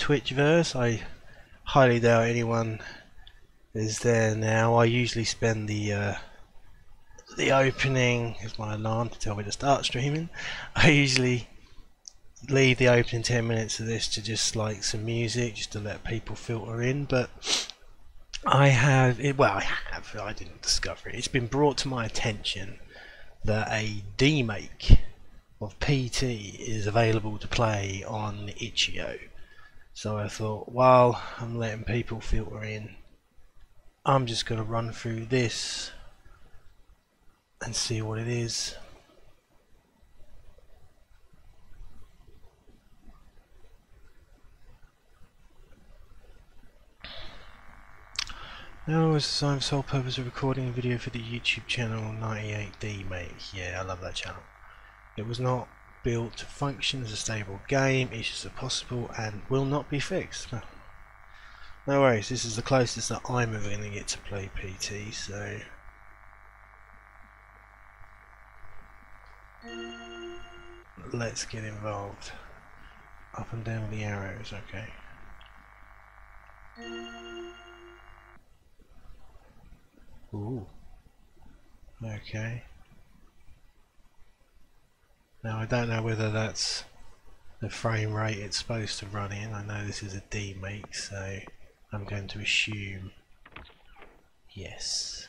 Twitchverse. I highly doubt anyone is there now. I usually spend the opening, is my alarm to tell me to start streaming. I usually leave the opening 10 minutes of this to just like some music, just to let people filter in. But I didn't discover it. It's been brought to my attention that a demake of PT is available to play on itch.io. So I thought, while I'm letting people filter in, I'm just going to run through this and see what it is. Now it was designed for the sole purpose of recording a video for the YouTube channel 98DMake. Yeah, I love that channel. It was not built to function as a stable game. Issues are possible and will not be fixed. No worries, this is the closest that I'm ever going to get to play PT, so let's get involved. Up and down with the arrows, okay. Ooh. Okay. Now I don't know whether that's the frame rate it's supposed to run in. I know this is a demake, so I'm going to assume yes.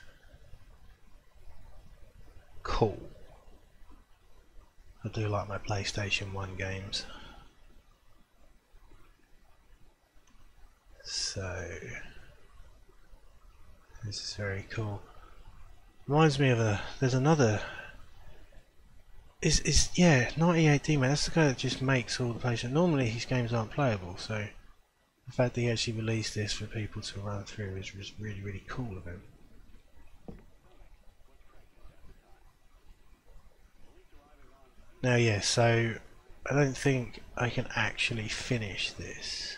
Cool. I do like my PlayStation 1 games. So this is very cool. Reminds me of there's another. Yeah, 98DMake. That's the guy that just makes all the PlayStation. Normally his games aren't playable, so the fact that he actually released this for people to run through is really, really cool of him. Now, yeah, so I don't think I can actually finish this.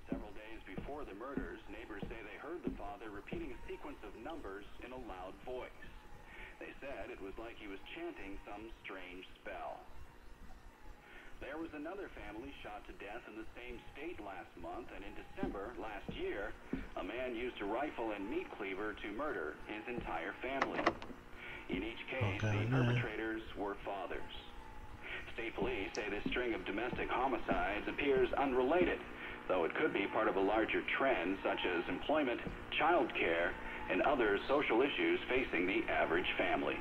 Several days before the murders, neighbors say they heard the father repeating a sequence of numbers in a loud voice. They said it was like he was chanting some strange spell. There was another family shot to death in the same state last month, and in December last year, a man used a rifle and meat cleaver to murder his entire family. In each case, the perpetrators were fathers. State police say this string of domestic homicides appears unrelated, though it could be part of a larger trend such as employment, child care, and other social issues facing the average family.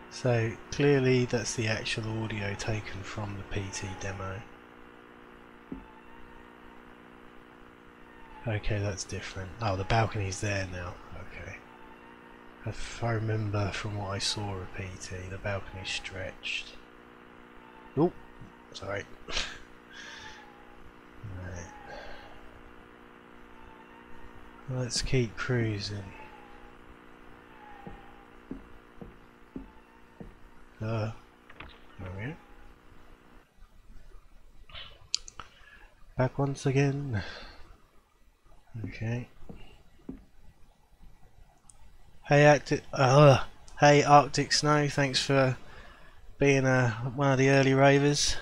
So clearly that's the actual audio taken from the PT demo. Okay, that's different. Oh, the balcony's there now. Okay. If I remember from what I saw of PT, the balcony's stretched. Oh, sorry. Right. Let's keep cruising. There we go. Back once again. Okay. Hey Arctic Snow, thanks for being one of the early ravers.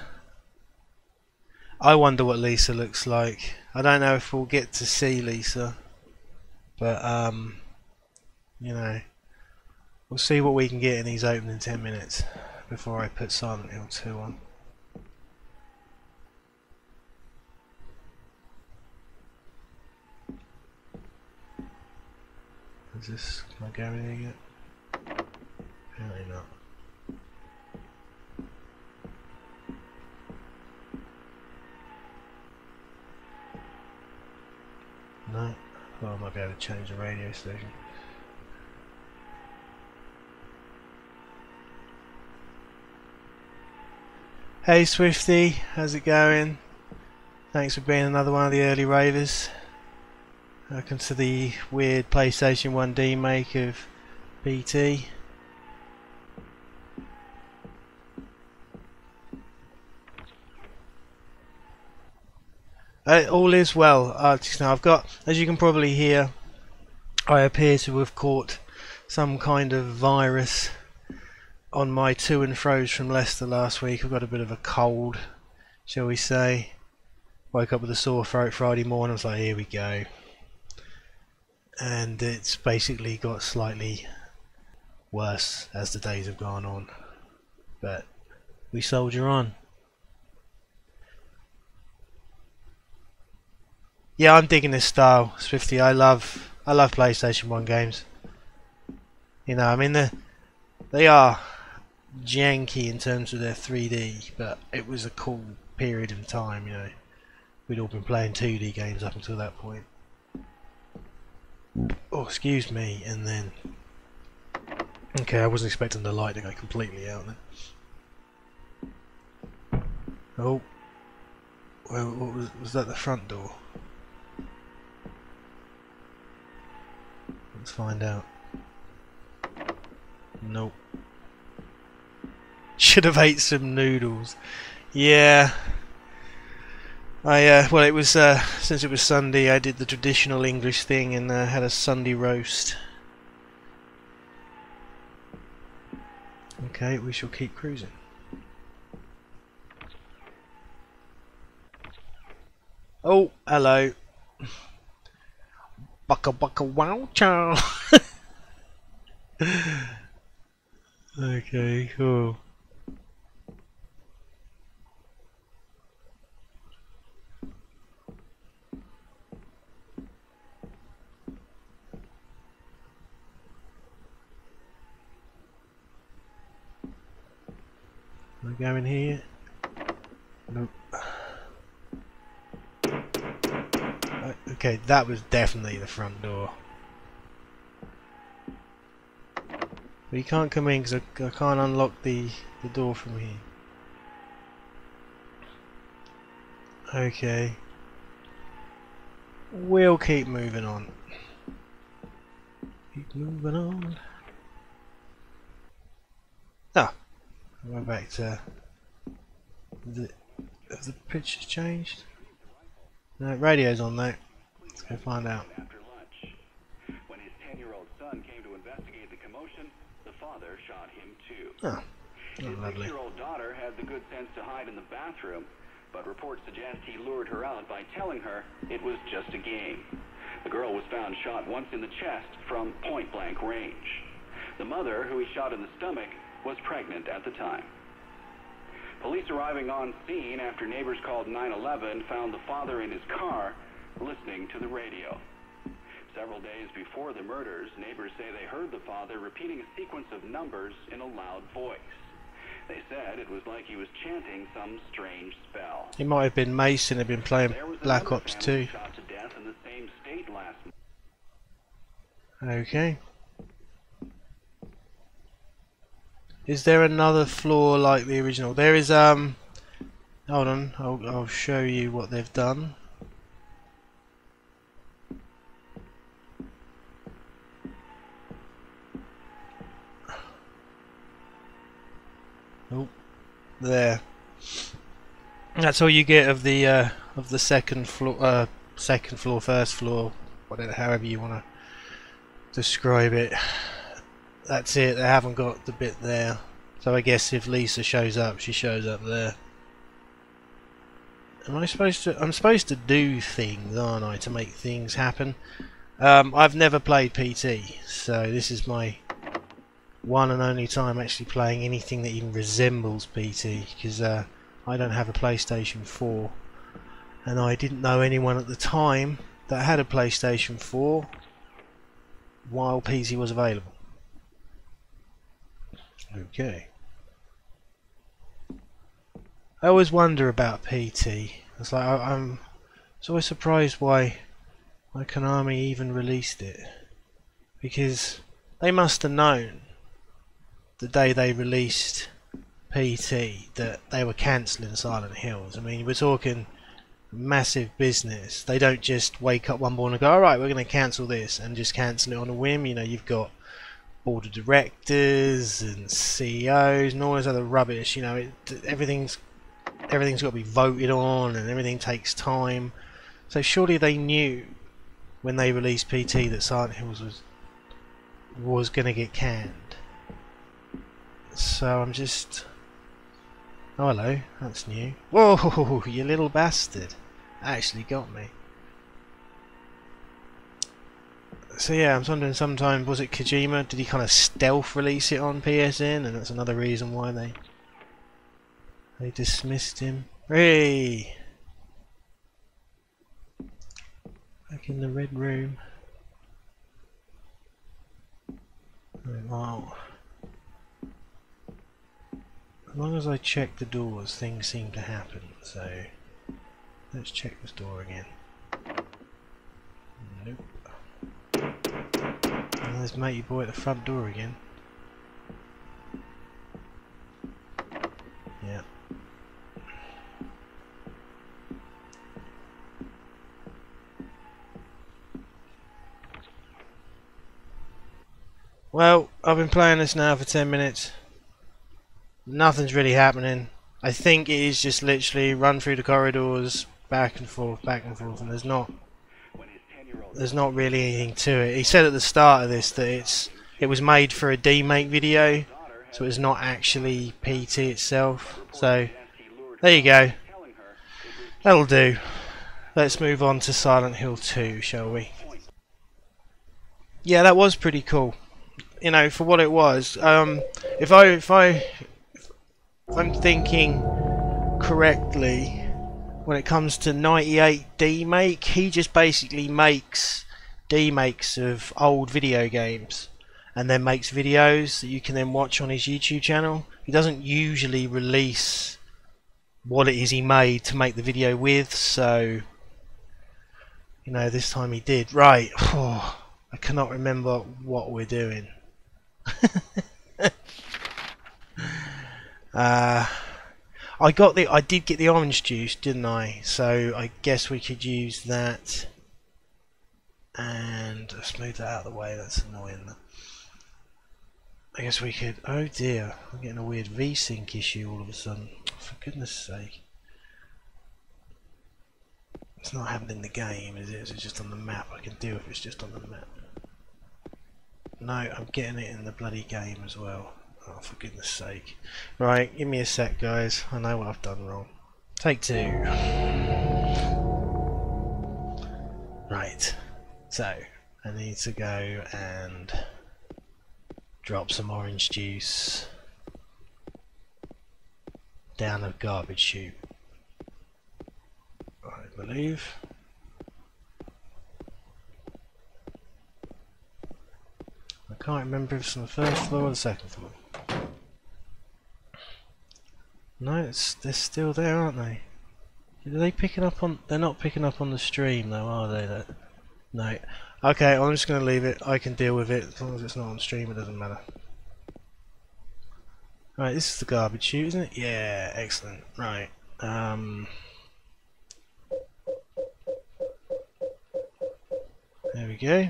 I wonder what Lisa looks like. I don't know if we'll get to see Lisa, but you know, we'll see what we can get in these opening 10 minutes before I put Silent Hill 2 on. Is this, can I go in here yet? Apparently not. No? Well, I might be able to change the radio station. Hey Swifty, how's it going? Thanks for being another one of the early ravers. Welcome to the weird PlayStation 1 demake of PT. All is well, Arctic. Now I've got, as you can probably hear, I appear to have caught some kind of virus on my to and fro's from Leicester last week. I've got a bit of a cold, shall we say. Woke up with a sore throat Friday morning. I was like, here we go. And it's basically got slightly worse as the days have gone on. But we soldier on. Yeah, I'm digging this style, Swifty. I love PlayStation 1 games. You know, I mean they are janky in terms of their 3D, but it was a cool period of time, you know. We'd all been playing 2D games up until that point. Oh, excuse me, and then... Okay, I wasn't expecting the light to go completely out then. Oh. Well, what was that the front door? Let's find out. Nope. Should have ate some noodles. Yeah. Well, it was since it was Sunday, I did the traditional English thing and had a Sunday roast. Okay, we shall keep cruising. Oh, hello. Bucka bucka wow chow. Okay, cool. Am I going here? Nope. Okay, that was definitely the front door. But you can't come in because I can't unlock the door from here. Okay. We'll keep moving on. Keep moving on. Ah, we're back to have the pictures changed? No, radio's on though. Let's go find out. After lunch, when his 10-year-old son came to investigate the commotion, the father shot him too. Oh, His lovely. 6-year-old daughter had the good sense to hide in the bathroom, but reports suggest he lured her out by telling her it was just a game. The girl was found shot once in the chest from point-blank range. The mother, who he shot in the stomach, was pregnant at the time. Police arriving on scene after neighbors called 911 found the father in his car listening to the radio. Several days before the murders, neighbors say they heard the father repeating a sequence of numbers in a loud voice. They said it was like he was chanting some strange spell. He might have been Mason, had been playing There was Black another Ops family 2. shot to death in the same state last month. Okay. Is there another floor like the original? There is hold on, I'll show you what they've done. Oh, there. That's all you get of the second floor, first floor, whatever, however you want to describe it. That's it. They haven't got the bit there. So I guess if Lisa shows up, she shows up there. Am I supposed to? I'm supposed to do things, aren't I, to make things happen? I've never played PT, so this is my one and only time actually playing anything that even resembles PT, because I don't have a PlayStation 4, and I didn't know anyone at the time that had a PlayStation 4 while PT was available. Okay. I always wonder about PT. It's like I'm always surprised why Konami even released it, because they must have known the day they released PT that they were cancelling Silent Hills. I mean, we're talking massive business. They don't just wake up one morning and go, alright, we're going to cancel this, and just cancel it on a whim. You know, you've got board of directors and CEOs and all this other rubbish. You know, everything's got to be voted on, and everything takes time. So surely they knew when they released PT that Silent Hills was going to get canned. So I'm just Oh, hello. That's new. Whoa, you little bastard. Actually got me. So yeah, I was wondering sometimes, was it Kojima? Did he kind of stealth release it on PSN? And that's another reason why they dismissed him. Hey! Back in the red room. Oh, wow. As long as I check the doors, things seem to happen. So let's check this door again. Nope. And there's matey boy at the front door again. Yeah. Well, I've been playing this now for 10 minutes. Nothing's really happening. I think it is just literally run through the corridors, back and forth, and there's not really anything to it. He said at the start of this that it was made for a demake video, so it's not actually PT itself. So there you go. That'll do. Let's move on to Silent Hill 2, shall we? Yeah, that was pretty cool. You know, for what it was. If I'm thinking correctly, when it comes to 98 demake, he just basically makes demakes of old video games and then makes videos that you can then watch on his YouTube channel. He doesn't usually release what it is he made to make the video with, so you know, this time he did. Right, oh, I cannot remember what we're doing. I did get the orange juice, didn't I? So I guess we could use that. And let's move that out of the way, that's annoying. I guess we could, oh dear, I'm getting a weird V-Sync issue all of a sudden. For goodness sake. It's not happening in the game, is it? Is it just on the map? I can deal if it's just on the map. No, I'm getting it in the bloody game as well. Oh, for goodness sake. Right, give me a sec, guys. I know what I've done wrong. Take two. Right. So, I need to go and drop some orange juice down a garbage chute, I believe. I can't remember if it's on the first floor or the second floor. No, they're still there, aren't they? Are they picking up on? They're not picking up on the stream though, are they? No. Okay, I'm just going to leave it. I can deal with it as long as it's not on stream. It doesn't matter. Right, this is the garbage chute, isn't it? Yeah, excellent. Right. There we go.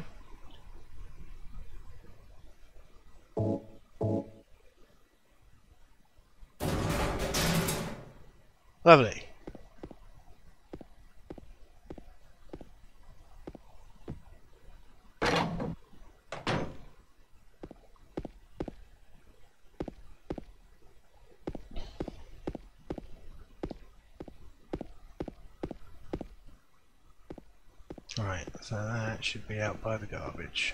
Lovely. Right, so that should be out by the garbage.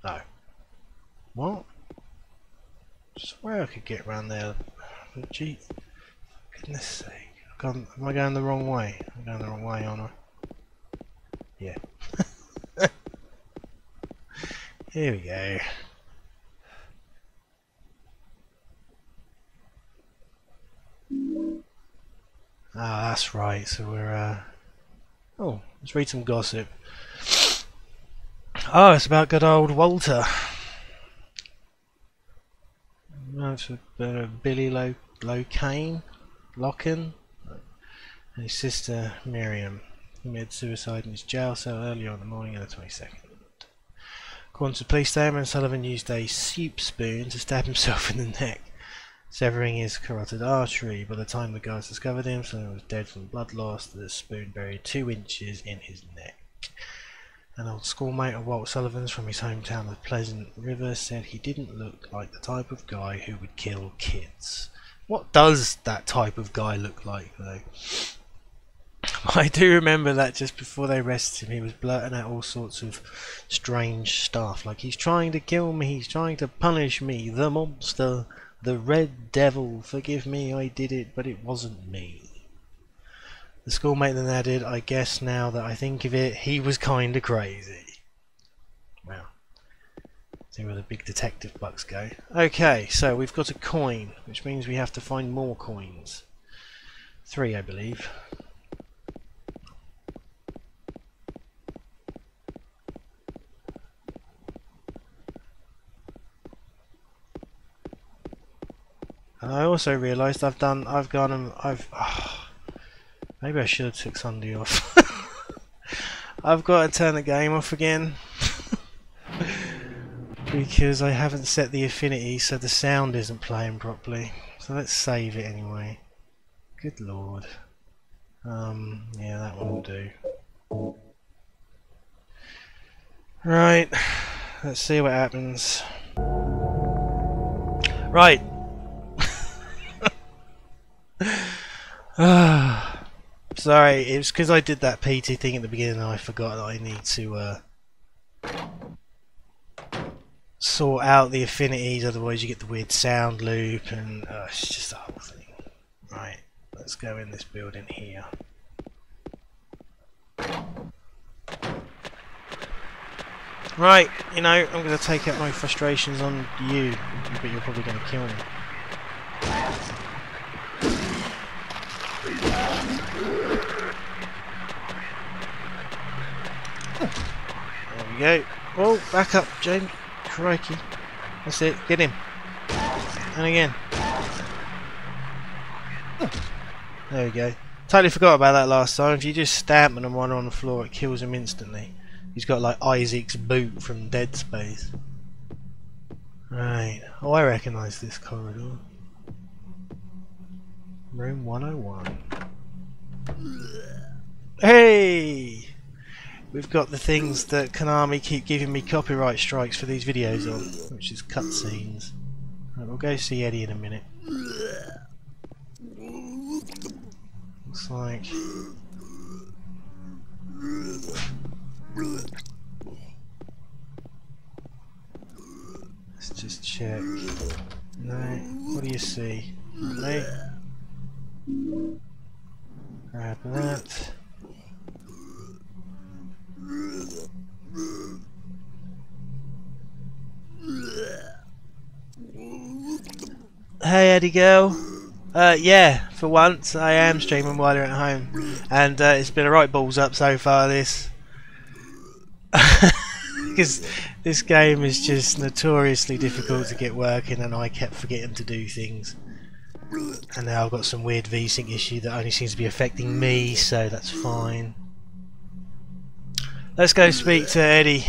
No. What? I swear I could get around there. But gee, for goodness sake. Am I going the wrong way? I'm going the wrong way, aren't I? Yeah. Here we go. Ah, that's right. So we're oh, let's read some gossip. Oh, it's about good old Walter. No, it's Billy Locane, and his sister Miriam. He committed suicide in his jail cell earlier on the morning of the 22nd. According to the police statement, Sullivan used a soup spoon to stab himself in the neck, severing his carotid artery. By the time the guards discovered him, Sullivan was dead from blood loss. The spoon buried 2 inches in his neck. An old schoolmate of Walt Sullivan's from his hometown of Pleasant River said he didn't look like the type of guy who would kill kids. What does that type of guy look like, though? I do remember that just before they arrested him, he was blurting out all sorts of strange stuff, like he's trying to kill me, he's trying to punish me, the monster, the red devil, forgive me, I did it, but it wasn't me. The schoolmate then added, I guess now that I think of it, he was kinda crazy. Wow. See where the big detective bucks go. Okay, so we've got a coin, which means we have to find more coins. 3, I believe. And I also realised maybe I should have took Sunday off. I've got to turn the game off again. Because I haven't set the affinity so the sound isn't playing properly. So let's save it anyway. Good lord. Yeah, that one will do. Right, let's see what happens. Right. Sorry, it was because I did that PT thing at the beginning and I forgot that I need to sort out the affinities, otherwise you get the weird sound loop and it's just the whole thing. Right, let's go in this building here. Right, you know, I'm going to take out my frustrations on you, but you're probably going to kill me. There we go. Oh, back up, James. Crikey. That's it, get him. And again. There we go. Totally forgot about that last time. If you just stamp and one on the floor, it kills him instantly. He's got like Isaac's boot from Dead Space. Right. Oh, I recognise this corridor. Room 101. Hey! We've got the things that Konami keep giving me copyright strikes for these videos on, which is cutscenes. Right, we'll go see Eddie in a minute. Looks like... Let's just check. No, what do you see? No. Grab that. Hey Eddie girl. Yeah, for once I am streaming while you're at home, and it's been a right balls up so far this. Because this game is just notoriously difficult to get working and I kept forgetting to do things. And now I've got some weird VSync issue that only seems to be affecting me, so that's fine. Let's go speak to Eddie.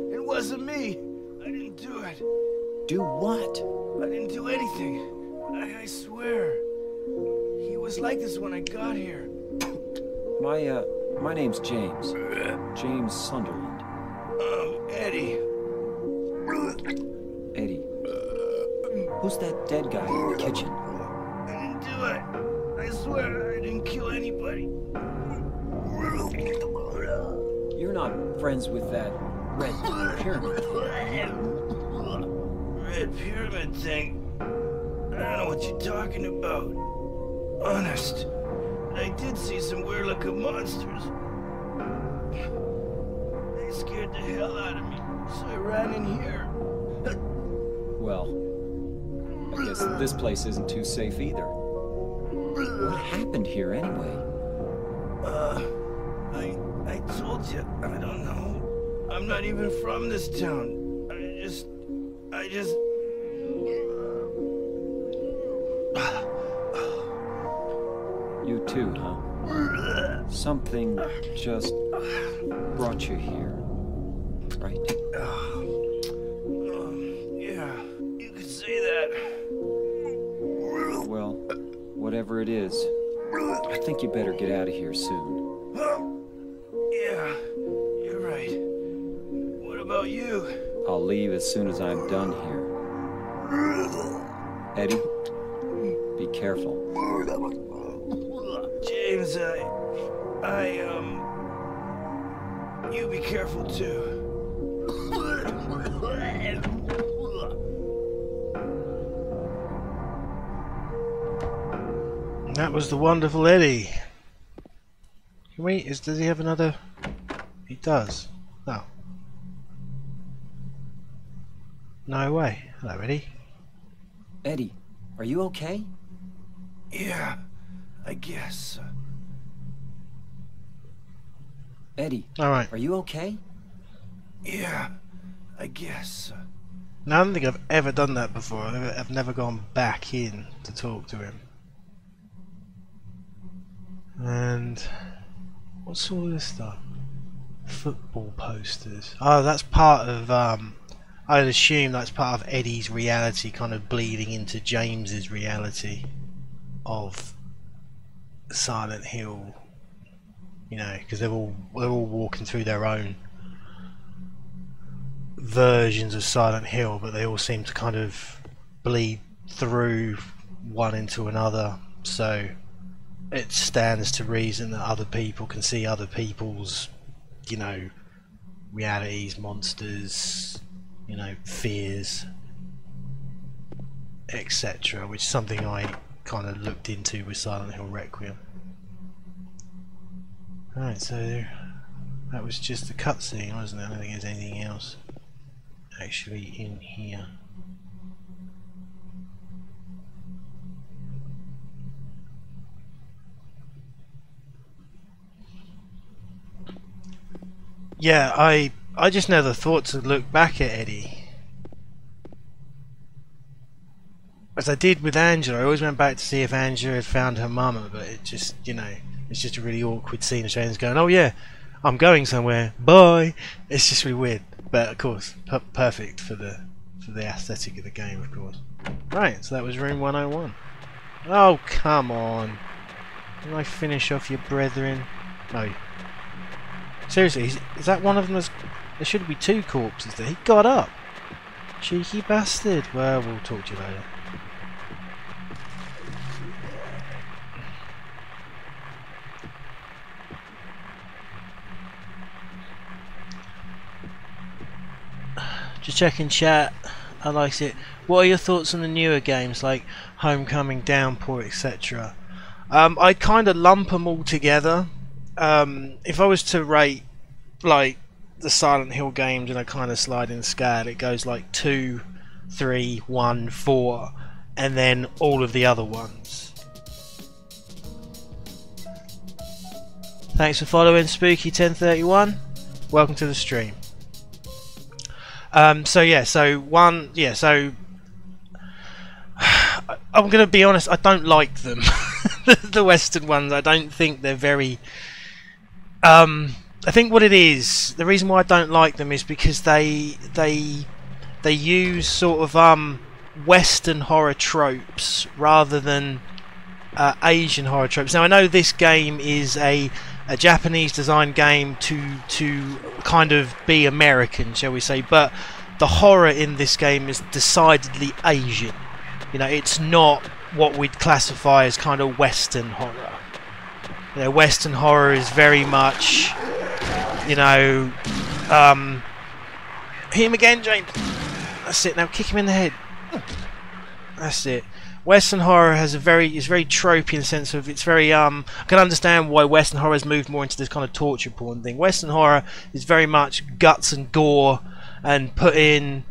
It wasn't me. I didn't do it. Do what? I didn't do anything. I swear. He was like this when I got here. My name's James. James Sunderland. Eddie. Eddie. Who's that dead guy in the kitchen? I didn't do it. I swear I didn't kill anybody. You're not friends with that red pyramid thing. Red pyramid thing. I don't know what you're talking about. Honest. But I did see some weird looking monsters. They scared the hell out of me, so I ran in here. Well, I guess this place isn't too safe either. What happened here anyway? I told you, I don't know. I'm not even from this town. I just... too, huh? Something just brought you here, right? Yeah, you could say that. Well, whatever it is, I think you better get out of here soon. Yeah, you're right. What about you? I'll leave as soon as I'm done here. Eddie, be careful. James, you be careful too. That was the wonderful Eddie. Wait, does he have another? He does. Oh. No way. Hello, Eddie. Eddie, are you okay? Yeah, I guess. Eddie, Alright. are you okay? Yeah, I guess. Now, I don't think I've ever done that before. I've never gone back in to talk to him. And what's all this stuff? Football posters. Oh, that's part of I'd assume that's part of Eddie's reality kind of bleeding into James's reality of Silent Hill, you know, because they're all walking through their own versions of Silent Hill, but they all seem to kind of bleed through one into another, so it stands to reason that other people can see other people's, you know, realities, monsters, you know, fears, etc., which is something I kind of looked into with Silent Hill Requiem. Alright, so that was just a cutscene, wasn't it? I don't think there's anything else actually in here. Yeah, I just never thought to look back at Eddie. As I did with Angela, I always went back to see if Angela had found her mama, but it just, you know, it's just a really awkward scene of James going, oh yeah, I'm going somewhere, bye. It's just really weird, but of course, perfect for the aesthetic of the game, of course. Right, so that was room 101. Oh, come on. Can I finish off your brethren? No. Seriously, is that one of them? There should be two corpses there. He got up. Cheeky bastard. Well, we'll talk to you later. Just checking chat. I like it. What are your thoughts on the newer games like Homecoming, Downpour, etc.? I kind of lump them all together. If I was to rate like the Silent Hill games in a kind of sliding scale, it goes like 2, 3, 1, 4, and then all of the other ones. Thanks for following Spooky1031. Welcome to the stream. So I'm gonna be honest, I don't like them. The Western ones, I don't think they're very I think what it is, the reason why I don't like them is because they use sort of Western horror tropes rather than Asian horror tropes. Now I know this game is a Japanese designed game to kind of be American, shall we say, but the horror in this game is decidedly Asian. You know, it's not what we'd classify as kind of Western horror. You know, Western horror is very much, you know, hit him again, James. That's it. Now kick him in the head. That's it. Western horror is very tropey in the sense of it's very I can understand why Western horror has moved more into this kind of torture porn thing. Western horror is very much guts and gore and putting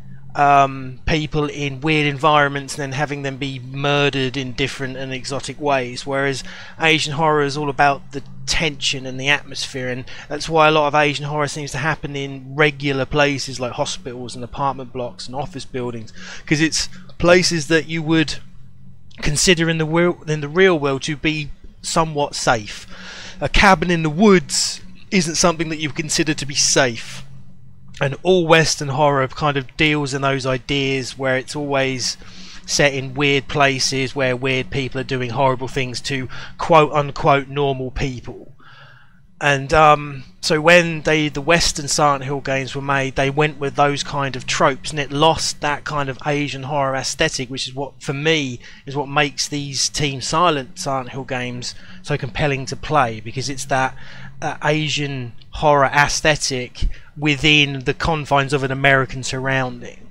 people in weird environments and then having them be murdered in different and exotic ways, whereas Asian horror is all about the tension and the atmosphere, and that's why a lot of Asian horror seems to happen in regular places like hospitals and apartment blocks and office buildings, because it's places that you would consider in the real world to be somewhat safe. A cabin in the woods isn't something that you consider to be safe. And all Western horror kind of deals in those ideas where it's always set in weird places where weird people are doing horrible things to quote unquote normal people. And so when the Western Silent Hill games were made, they went with those kind of tropes, and it lost that kind of Asian horror aesthetic, which is what, for me, is what makes these Team Silent Hill games so compelling to play, because it's that Asian horror aesthetic within the confines of an American surrounding.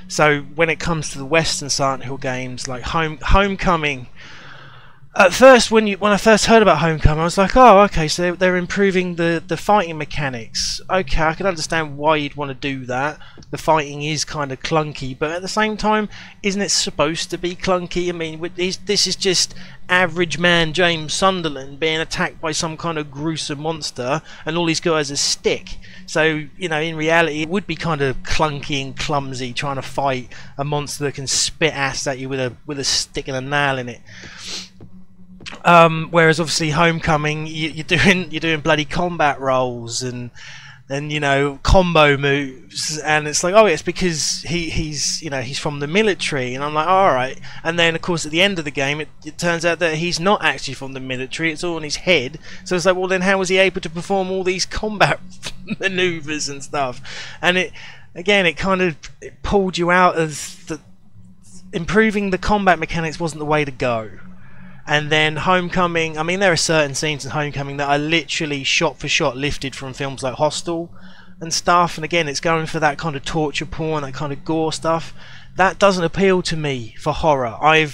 So when it comes to the Western Silent Hill games, like Homecoming, at first, when I first heard about Homecoming, I was like, oh, okay, so they're improving the fighting mechanics. Okay, I can understand why you'd want to do that. The fighting is kind of clunky, but at the same time, isn't it supposed to be clunky? I mean, this is just average man James Sunderland being attacked by some kind of gruesome monster, and all he's got is a stick. So, you know, in reality, it would be kind of clunky and clumsy trying to fight a monster that can spit acid at you with a stick and a nail in it. Whereas obviously Homecoming, you're doing bloody combat rolls and you know, combo moves, and it's like, oh, it's because he's from the military, and I'm like, oh, all right. And then of course at the end of the game, it turns out that he's not actually from the military; it's all in his head. So it's like, well, then how was he able to perform all these combat maneuvers and stuff? And it kind of pulled you out as improving the combat mechanics wasn't the way to go. And then Homecoming, I mean, there are certain scenes in Homecoming that are literally shot for shot lifted from films like Hostel and stuff, and again, it's going for that kind of torture porn, that kind of gore stuff. That doesn't appeal to me for horror. I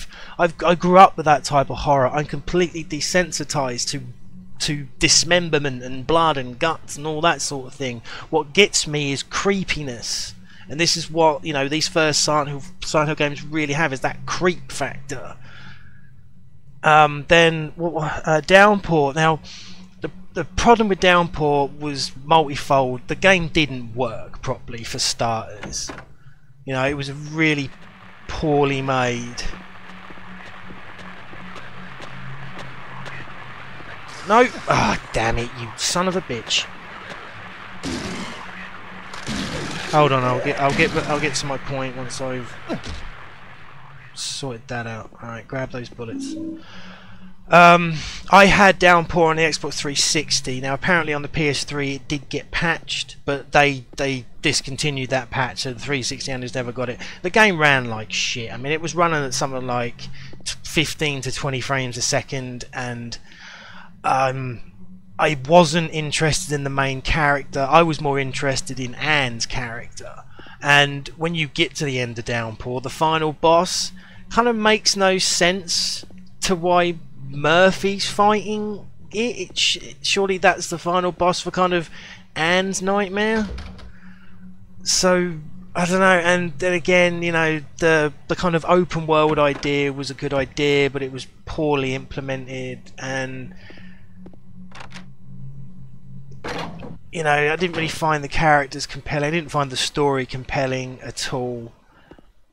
grew up with that type of horror. I'm completely desensitized to dismemberment and blood and guts and all that sort of thing. What gets me is creepiness, and this is what, you know, these first Silent Hill games really have, is that creep factor. Then Downpour. Now, the problem with Downpour was multifold. The game didn't work properly for starters. You know, it was really poorly made. No! Ah, oh, damn it, you son of a bitch! Hold on, I'll get to my point once I've sorted that out. Alright, grab those bullets. I had Downpour on the Xbox 360. Now apparently on the PS3 it did get patched, but they discontinued that patch, so the 360 owners never got it. The game ran like shit. I mean, it was running at something like 15 to 20 frames a second, and I wasn't interested in the main character. I was more interested in Anne's character. And when you get to the end of Downpour, the final boss kind of makes no sense to why Murphy's fighting it. Surely that's the final boss for kind of Anne's nightmare. So I don't know. And then again, you know, the kind of open world idea was a good idea, but it was poorly implemented, and you know, I didn't really find the characters compelling. I didn't find the story compelling at all.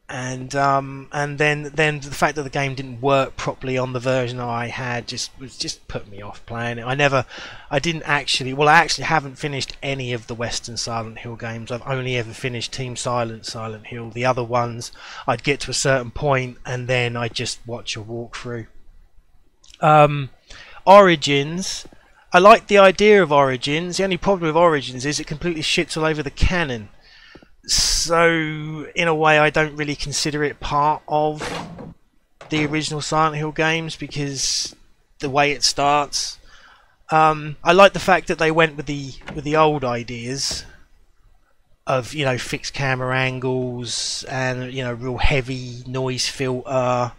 And then the fact that the game didn't work properly on the version I had just put me off playing it. I actually haven't finished any of the Western Silent Hill games. I've only ever finished Team Silent Hill. The other ones, I'd get to a certain point and then I'd just watch a walkthrough. Origins, I like the idea of Origins. The only problem with Origins is it completely shits all over the canon. So, in a way, I don't really consider it part of the original Silent Hill games because the way it starts. I like the fact that they went with the old ideas of, you know, fixed camera angles and, you know, real heavy noise filter.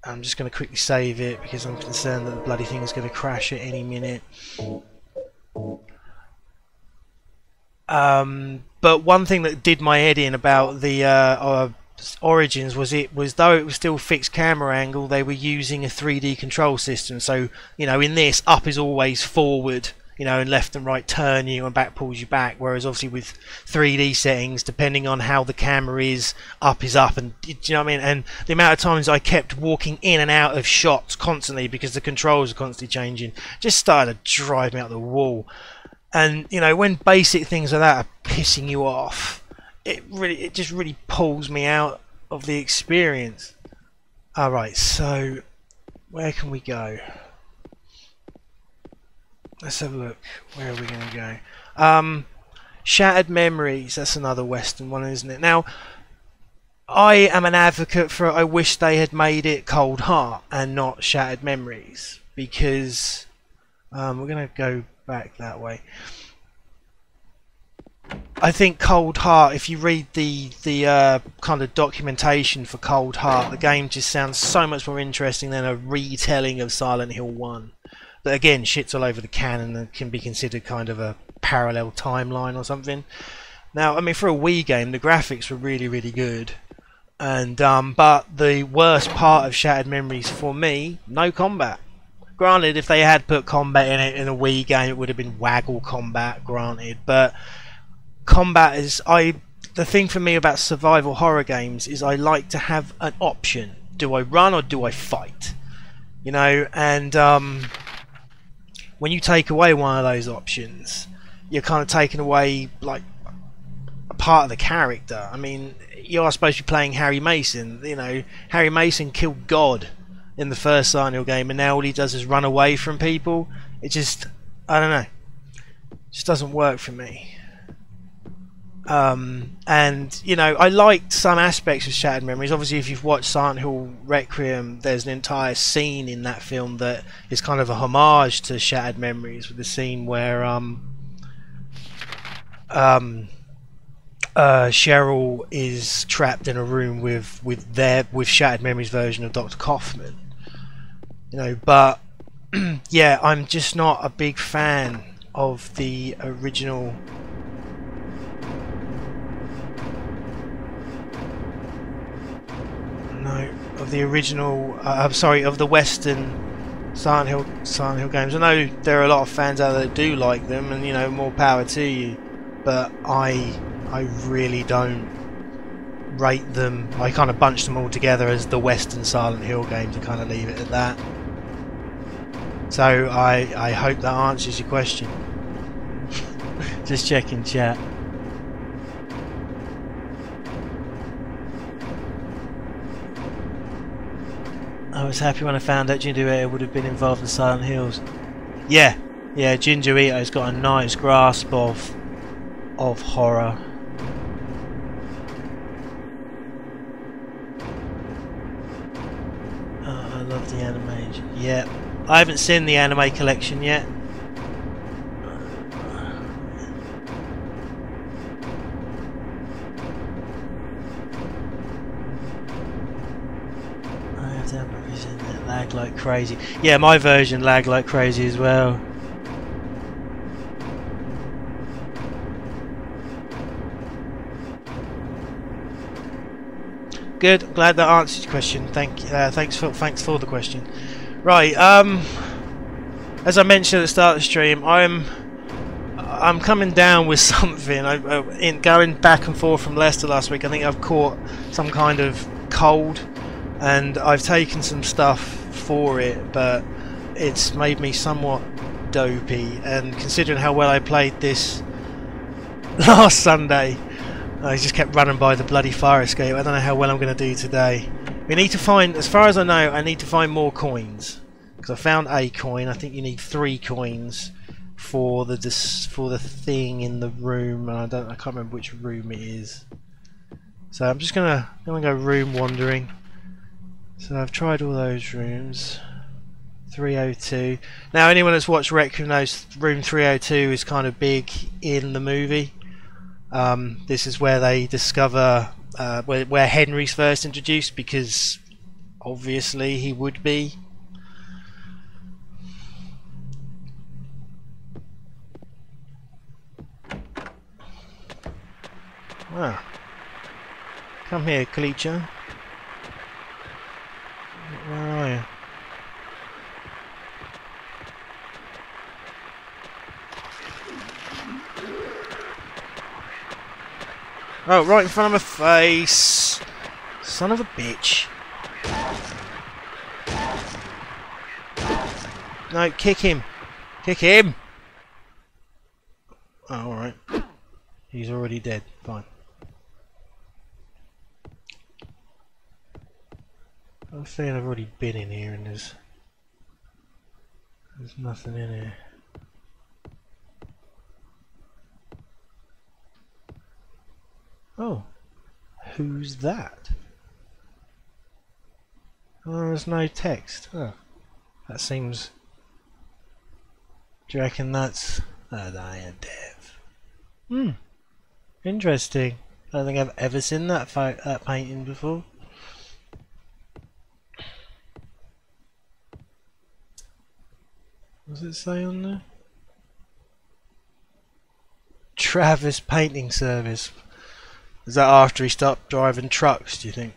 I'm just going to quickly save it because I'm concerned that the bloody thing is going to crash at any minute. But one thing that did my head in about the Origins was though it was still fixed camera angle, they were using a 3D control system. So, you know, in this, up is always forward, you know, and left and right turn you and back pulls you back. Whereas obviously with 3D settings, depending on how the camera is up, and do you know what I mean? And the amount of times I kept walking in and out of shots constantly because the controls are constantly changing just started to drive me out the wall. And you know, when basic things like that are pissing you off, it just really pulls me out of the experience. Alright, so where can we go? Let's have a look. Where are we going to go? Shattered Memories. That's another Western one, isn't it? Now, I am an advocate for. I wish they had made it Cold Heart and not Shattered Memories, because we're going to go back that way. I think Cold Heart, if you read the kind of documentation for Cold Heart, the game just sounds so much more interesting than a retelling of Silent Hill 1. That again shits all over the canon and can be considered kind of a parallel timeline or something. Now, I mean, for a Wii game, the graphics were really, really good. And but the worst part of Shattered Memories for me, no combat. Granted, if they had put combat in it in a Wii game, it would have been waggle combat, granted, but combat is the thing for me about survival horror games is I like to have an option. Do I run or do I fight? You know, and when you take away one of those options, you're kind of taking away like a part of the character. I mean, you are supposed to be playing Harry Mason. You know, Harry Mason killed God in the first Silent Hill game, and now all he does is run away from people. It just, I don't know, it just doesn't work for me. And you know, I liked some aspects of Shattered Memories. Obviously, if you've watched Silent Hill Requiem, there's an entire scene in that film that is kind of a homage to Shattered Memories, with the scene where Cheryl is trapped in a room with Shattered Memories version of Dr. Kaufman. You know, but yeah, I'm just not a big fan of the original. No, of the original. I'm sorry, of the Western Silent Hill games. I know there are a lot of fans out there that do like them, and you know, more power to you. But I really don't rate them. I kind of bunch them all together as the Western Silent Hill games and kind of leave it at that. So I hope that answers your question. Just checking chat. I was happy when I found out Ginger Eater would have been involved in Silent Hills. Yeah, Ginger Eater's got a nice grasp of horror. Oh, I love the animation. Yeah, I haven't seen the anime collection yet. Lag like crazy. Yeah, my version lagged like crazy as well. Good. Glad that answered your question. Thanks for the question. Right. As I mentioned at the start of the stream, I'm coming down with something. In going back and forth from Leicester last week, I think I've caught some kind of cold, and I've taken some stuff for it, but it's made me somewhat dopey. And considering how well I played this last Sunday, I just kept running by the bloody fire escape. I don't know how well I'm going to do today. We need to find, as far as I know, I need to find more coins, because I found a coin. I think you need 3 coins for the thing in the room. I can't remember which room it is. So I'm just gonna go room wandering. So I've tried all those rooms. 302. Now, anyone that's watched Requiem knows room 302 is kind of big in the movie. This is where they discover where Henry's first introduced, because obviously he would be. Wow. Come here, Kalicha. Where are you? Oh, right in front of my face. Son of a bitch. No, kick him. Kick him. Oh, alright. He's already dead. Fine. I'm feeling I've already been in here and there's nothing in here. Oh. Who's that? Oh, there's no text. Oh. That seems... Do you reckon that's... Oh, I am dev. Hmm. Interesting. I don't think I've ever seen that painting before. What does it say on there? Travis Painting Service. Is that after he stopped driving trucks, do you think?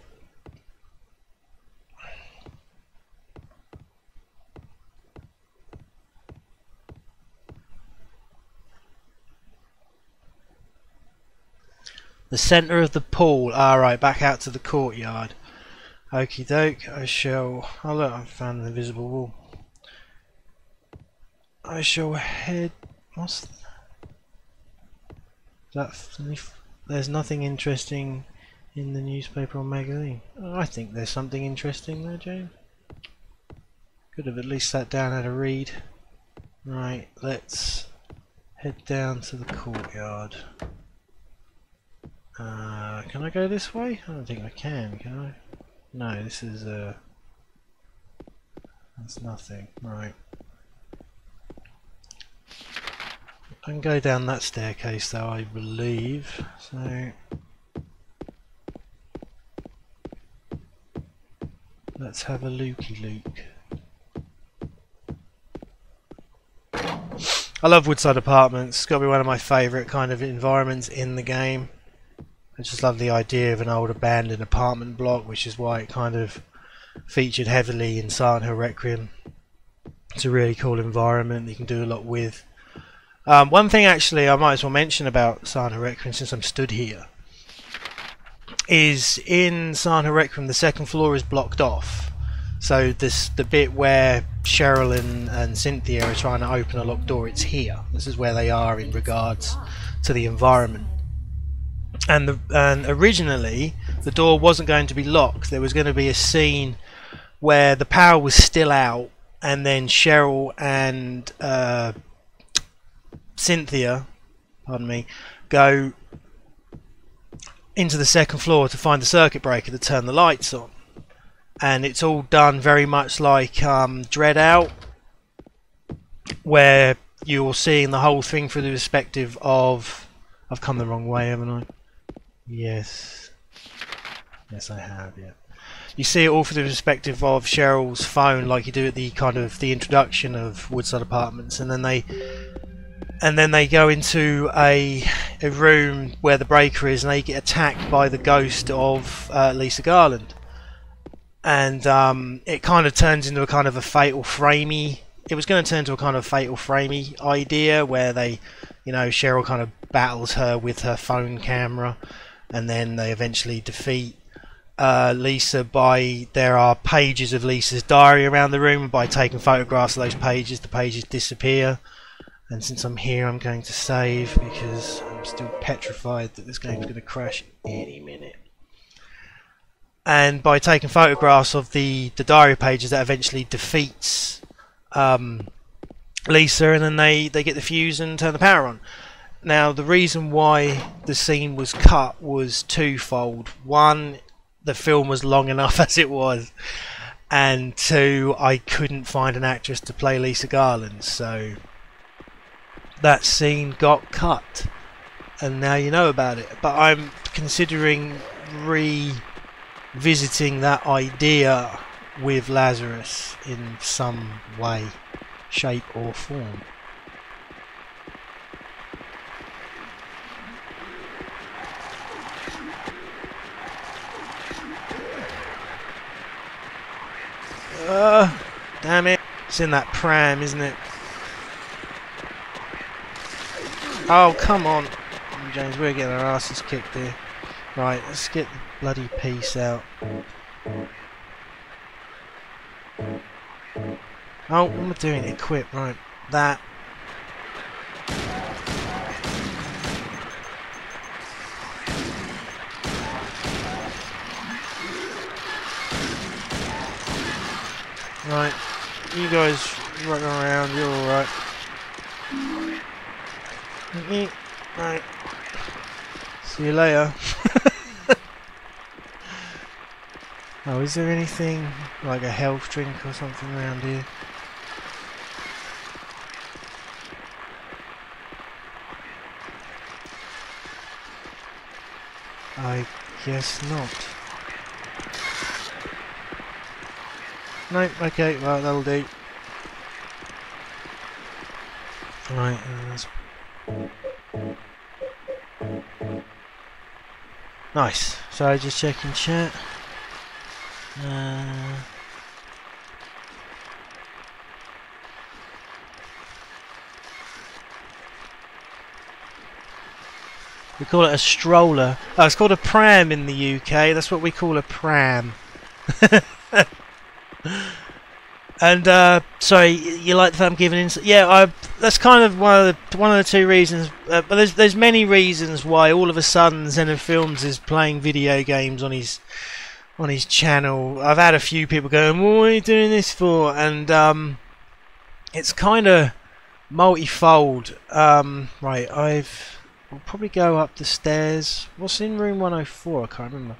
The centre of the pool. Alright, back out to the courtyard. Okie doke, I shall... Oh look, I've found an invisible wall. I shall head... What's that? There's nothing interesting in the newspaper or magazine. Oh, I think there's something interesting there, James. Could have at least sat down and had a read. Right, let's head down to the courtyard. Can I go this way? I don't think I can I? No, this is that's nothing. Right. I can go down that staircase though, I believe. So let's have a looky-look. I love Woodside Apartments. It's got to be one of my favourite kind of environments in the game. I just love the idea of an old abandoned apartment block, which is why it kind of featured heavily in Silent Hill Requiem. It's a really cool environment that you can do a lot with. One thing actually I might as well mention about Silent Hill Requiem, since I'm stood here, is in Silent Hill Requiem the second floor is blocked off. So the bit where Cheryl and Cynthia are trying to open a locked door, it's here. This is where they are in regards to the environment. And originally the door wasn't going to be locked. There was going to be a scene where the power was still out, and then Cheryl and Cynthia, pardon me, go into the second floor to find the circuit breaker to turn the lights on. And it's all done very much like Dread Out, where you're seeing the whole thing through the perspective of... I've come the wrong way, haven't I? Yes. Yes, I have, yeah. You see it all through the perspective of Cheryl's phone, like you do at the kind of the introduction of Woodside Apartments, and then they go into a room where the breaker is, and they get attacked by the ghost of Lisa Garland. And it kind of turns into a kind of a Fatal Framey. It was going to turn into a kind of Fatal Framey idea where they, you know, Cheryl kind of battles her with her phone camera, and then they eventually defeat Lisa by... There are pages of Lisa's diary around the room, and by taking photographs of those pages, the pages disappear. And since I'm here, I'm going to save, because I'm still petrified that this game's going to crash any minute. And by taking photographs of the diary pages, that eventually defeats Lisa, and then they get the fuse and turn the power on. Now, the reason why the scene was cut was twofold. One, the film was long enough as it was, and two, I couldn't find an actress to play Lisa Garland, so that scene got cut, and now you know about it. But I'm considering revisiting that idea with Lazarus in some way, shape or form. Damn it. It's in that pram, isn't it? Oh, come on. James, we're getting our asses kicked here. Right, let's get the bloody piece out. Oh, what am I doing? Equip, right. That. Right, you guys running around, you're alright. Right. See you later. Oh, is there anything like a health drink or something around here? I guess not. No, okay, well that'll do. Right, nice. So just checking chat. We call it a stroller. Oh, it's called a pram in the UK. That's what we call a pram. And sorry, you like the fact I'm giving insight? Yeah, that's kind of one of the two reasons. But there's many reasons why all of a sudden Zenithfilms is playing video games on his channel. I've had a few people going, "What are you doing this for?" And it's kind of multifold. Right, we'll probably go up the stairs. What's in room 104? I can't remember.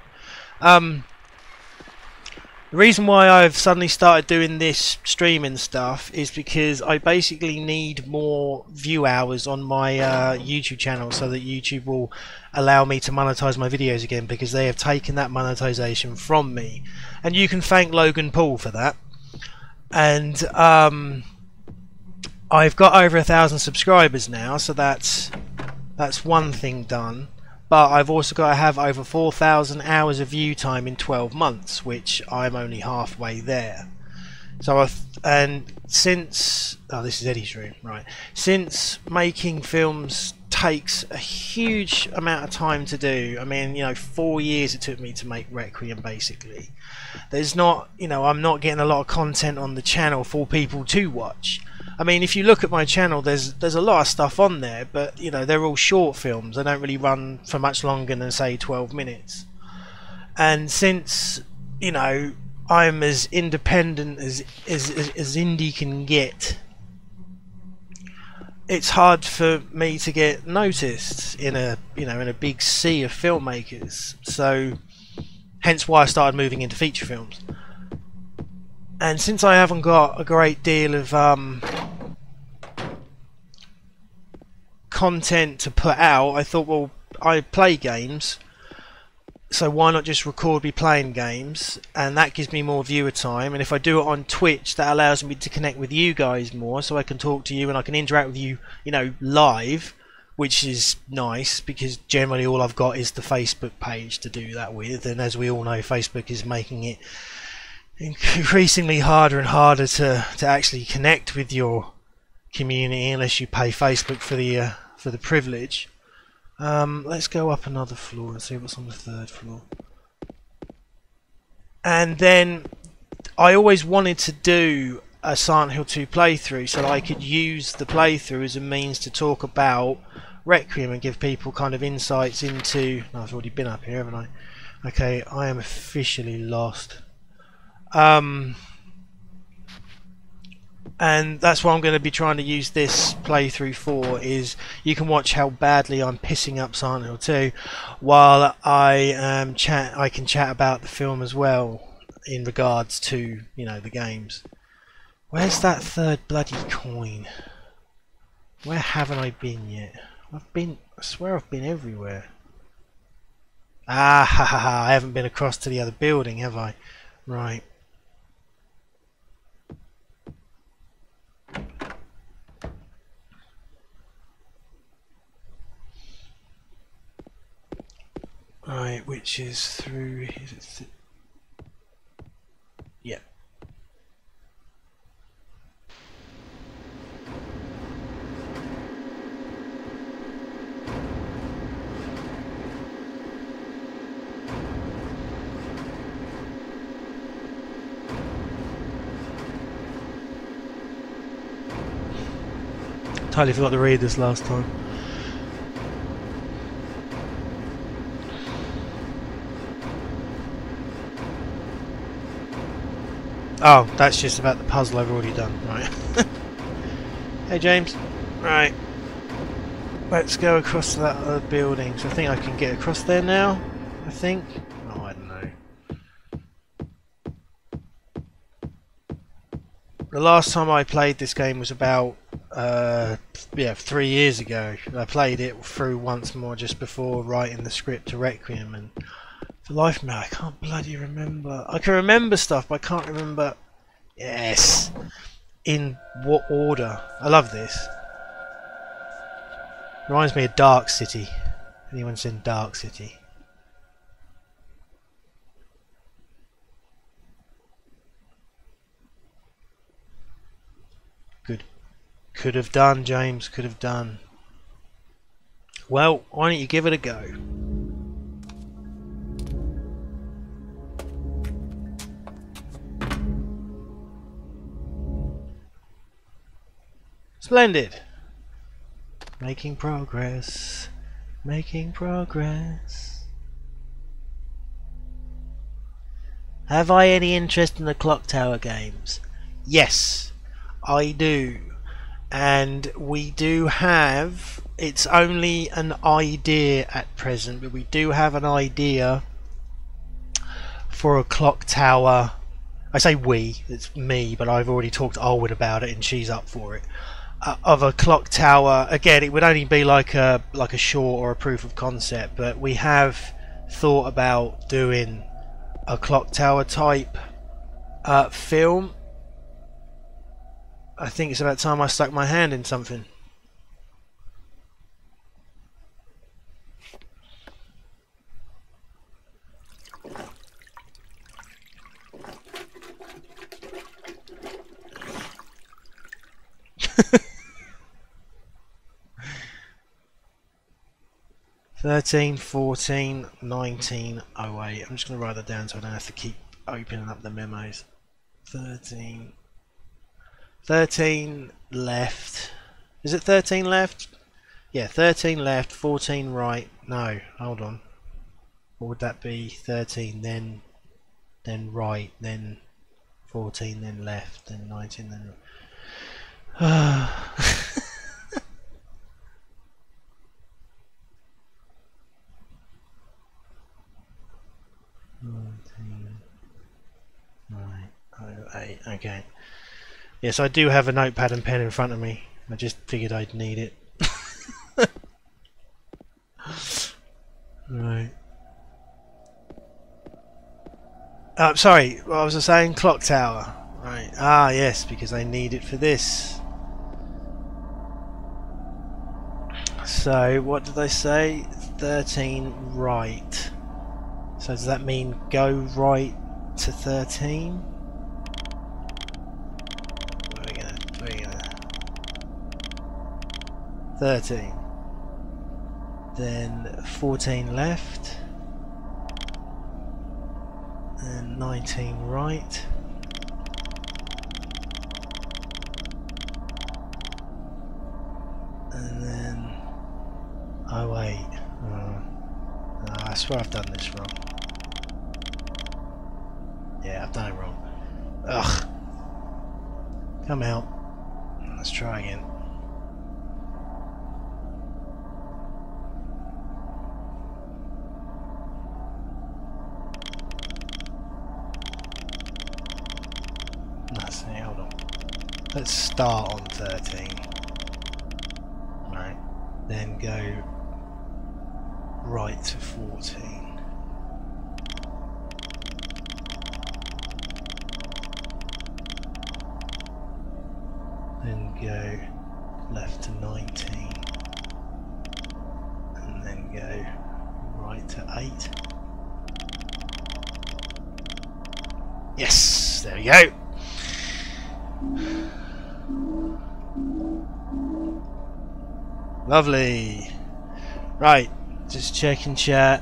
The reason why I've suddenly started doing this streaming stuff is because I basically need more view hours on my YouTube channel so that YouTube will allow me to monetize my videos again, because they have taken that monetization from me. And you can thank Logan Paul for that. And I've got over 1,000 subscribers now, so that's one thing done. But I've also got to have over 4,000 hours of view time in 12 months, which I'm only halfway there. So since this is Eddie's room, right? Since making films takes a huge amount of time to do. I mean, 4 years it took me to make Requiem, basically. There's not, I'm not getting a lot of content on the channel for people to watch. I mean, if you look at my channel, there's a lot of stuff on there, but they're all short films. They don't really run for much longer than, say, 12 minutes. And since I'm as independent as indie can get, it's hard for me to get noticed in a in a big sea of filmmakers. So hence why I started moving into feature films. And since I haven't got a great deal of content to put out, I thought, well, I play games, so why not just record me playing games, and that gives me more viewer time. And if I do it on Twitch, that allows me to connect with you guys more, so I can talk to you and I can interact with you, live, which is nice, because generally all I've got is the Facebook page to do that with, and as we all know, Facebook is making it increasingly harder and harder to actually connect with your community unless you pay Facebook for the privilege. Let's go up another floor and see what's on the 3rd floor. And then I always wanted to do a Silent Hill 2 playthrough so that I could use the playthrough as a means to talk about Requiem and give people kind of insights into... No, I've already been up here, haven't I? Okay, I am officially lost. And that's what I'm going to be trying to use this playthrough for, is you can watch how badly I'm pissing up Silent Hill 2 while I can chat about the film as well in regards to the games. Where's that 3rd bloody coin? Where haven't I been yet? I swear I've been everywhere. Ah ha ha ha, I haven't been across to the other building, have I? Right. Right, which is through... yeah. Totally forgot to read this last time. Oh, that's just about the puzzle I've already done. Right. Hey James. Right. Let's go across to that other building. So I think I can get across there now. I think. Oh, I don't know. The last time I played this game was about 3 years ago. I played it through once more just before writing the script to Requiem, and for the life of me I can't bloody remember. I can remember stuff, but I can't remember in what order. I love this. Reminds me of Dark City. Anyone seen Dark City? Good. Could have done, James. Could have done. Well, why don't you give it a go? Splendid. Making progress. Making progress. Have I any interest in the Clock Tower games? Yes, I do. And we do have, it's only an idea at present, but we do have an idea for a Clock Tower. I say we, it's me, but I've already talked to Alwyn about it and she's up for it. Of a clock tower. Again, it would only be like a short or a proof of concept, but we have thought about doing a clock tower type film. I think it's about time I stuck my hand in something. $13, $14, $19, $08. I'm just going to write that down so I don't have to keep opening up the memos. 13 left. Is it 13 left? Yeah, 13 left, 14 right. No, hold on. What would that be? 13, then right, then 14, then left, then 19, then... Right, okay. Yes, I do have a notepad and pen in front of me. I just figured I'd need it. Right. Sorry, what was I saying? Clock tower. Right. Ah, yes, because I need it for this. So, what did I say? 13 right. So does that mean go right to 13? Where are we gonna 13. Then 14 left. And 19 right. And then... oh wait. I swear I've done this wrong. Yeah, I've done it wrong. Ugh. Come out. Let's try again. Let's see, hold on. Let's start on 13. Right. Then go right to 14. Then go left to 19, and then go right to 8. Yes, there we go. Lovely. Right, just checking chat.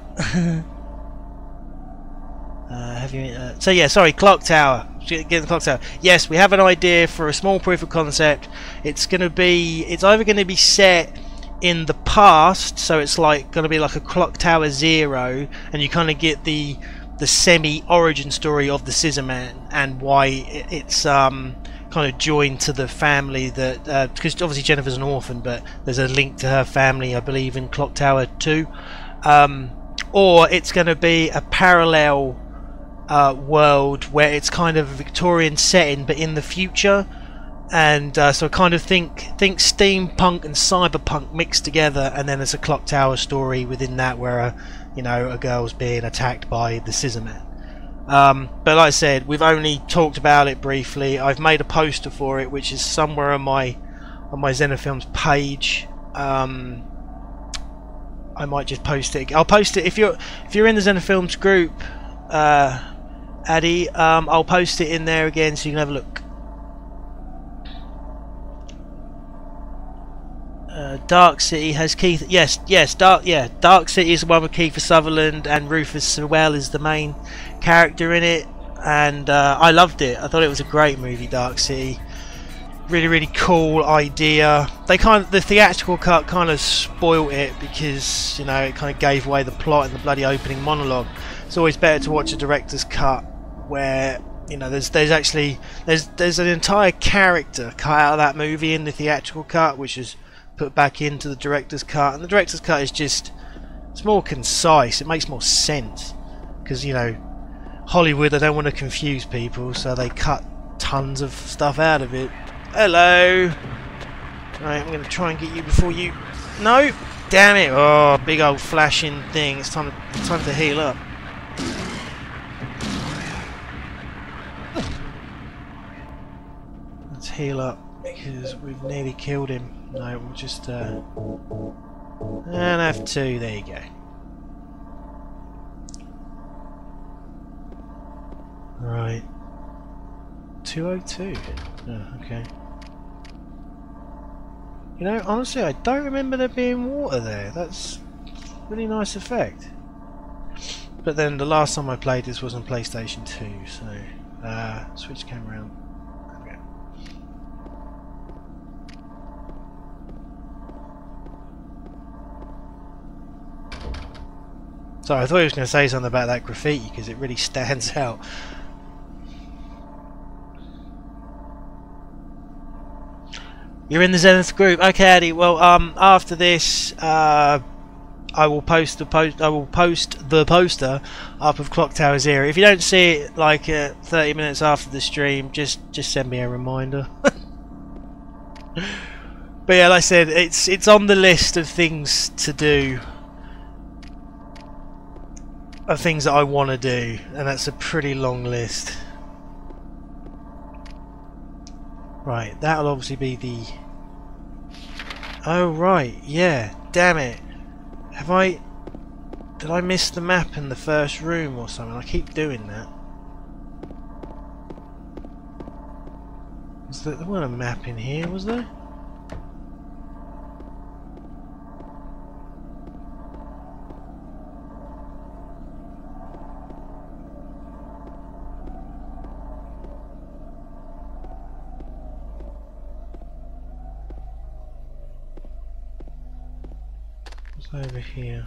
Have you? So yeah, sorry, clock tower. Get the clock tower. Yes, we have an idea for a small proof of concept. It's either going to be set in the past, so it's like going to be like a Clock Tower 0, and you kind of get the semi-origin story of the Scissor Man and why it's kind of joined to the family that because obviously Jennifer's an orphan, but there's a link to her family, I believe, in Clock Tower 2. Or it's going to be a parallel world where it's kind of a Victorian setting but in the future, and so I kind of think steampunk and cyberpunk mixed together, and then there's a Clock Tower story within that where a girl's being attacked by the Scissor Man. But like I said, we've only talked about it briefly. I've made a poster for it, which is somewhere on my Zenithfilms page. I might just post it. I'll post it if you're in the Zenithfilms group, Addy. I'll post it in there again so you can have a look. Dark City has Keith. Yes. Dark City is the one with Kiefer Sutherland, and Rufus Sewell is the main character in it. And I loved it. I thought it was a great movie, Dark City. Really cool idea. The theatrical cut kind of spoilt it because it kind of gave away the plot in the bloody opening monologue. It's always better to watch a director's cut where there's an entire character cut out of that movie in the theatrical cut, which is put back into the director's cut, and the director's cut is it's more concise. It makes more sense because Hollywood, they don't want to confuse people, so they cut tons of stuff out of it. Hello. Right, I'm going to try and get you before you... No! Damn it! Oh, big old flashing thing. It's time to heal up. Let's heal up because we've nearly killed him. No, we'll just... and F2, there you go. Right. 202. Oh, okay. Honestly, I don't remember there being water there. That's a really nice effect. But then the last time I played this was on PlayStation 2, so switch camera around. Okay. Sorry, I thought he was going to say something about that graffiti because it really stands out. You're in the Zenith group, okay, Eddie. Well, after this, I will post the poster up of Clock Tower 0. If you don't see it like 30 minutes after the stream, just send me a reminder. But yeah, like I said, it's on the list of things to do, of things that I want to do, and that's a pretty long list. Right, that'll obviously be the... Oh right, yeah, damn it. Did I miss the map in the first room or something? I keep doing that. There wasn't a map in here, was there? Over here.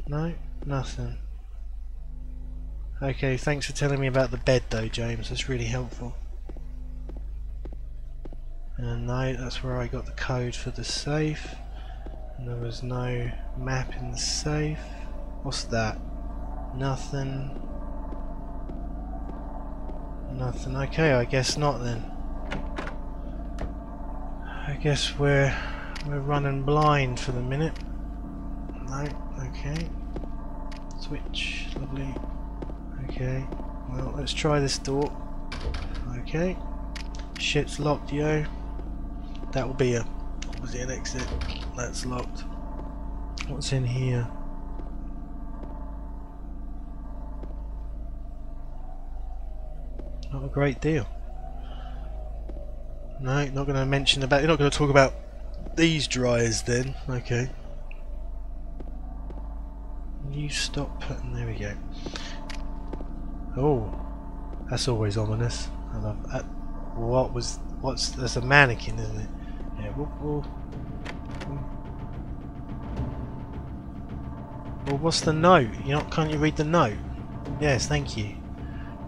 No, nothing. Okay, thanks for telling me about the bed though, James. That's really helpful. And no, that's where I got the code for the safe. And there was no map in the safe. What's that? Nothing. Nothing. Okay, I guess not then. I guess we're running blind for the minute. No, okay. Switch, lovely. Okay, well, let's try this door. Okay. Shit's locked, yo. That will be obviously an exit. That's locked. What's in here? Not a great deal. No, not going to mention about... You're not going to talk about these dryers then. Okay. You stop putting... There we go. Oh. That's always ominous. I love that. What's there's a mannequin, isn't it? Yeah. Well, what's the note? Can't you read the note? Yes, thank you.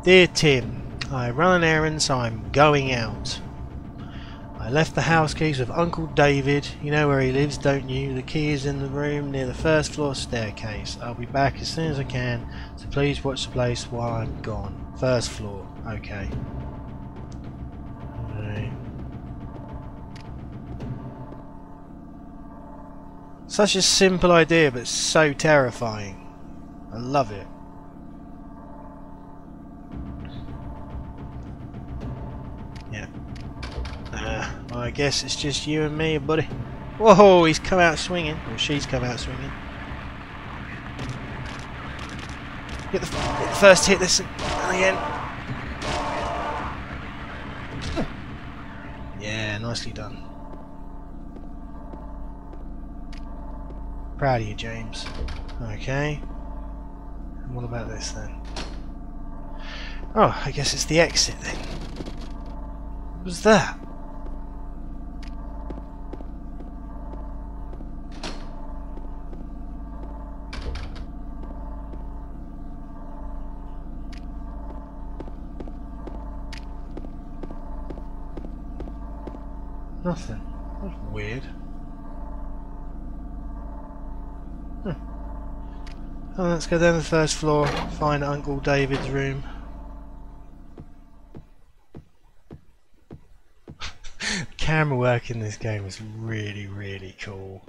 Dear Tim, I run an errand, so I'm going out. I left the house keys with Uncle David. You know where he lives, don't you? The key is in the room near the first floor staircase. I'll be back as soon as I can, so please watch the place while I'm gone. First floor. Okay. Right. Such a simple idea, but so terrifying. I love it. Yeah. Well, I guess it's just you and me, buddy. Whoa, he's come out swinging. Or she's come out swinging. Get the first hit this again. Yeah, nicely done. Proud of you, James. Okay. And what about this then? Oh, I guess it's the exit then. What was that? Nothing. That's weird. Oh, let's go down to the first floor, find Uncle David's room. Camera work in this game is really, really cool.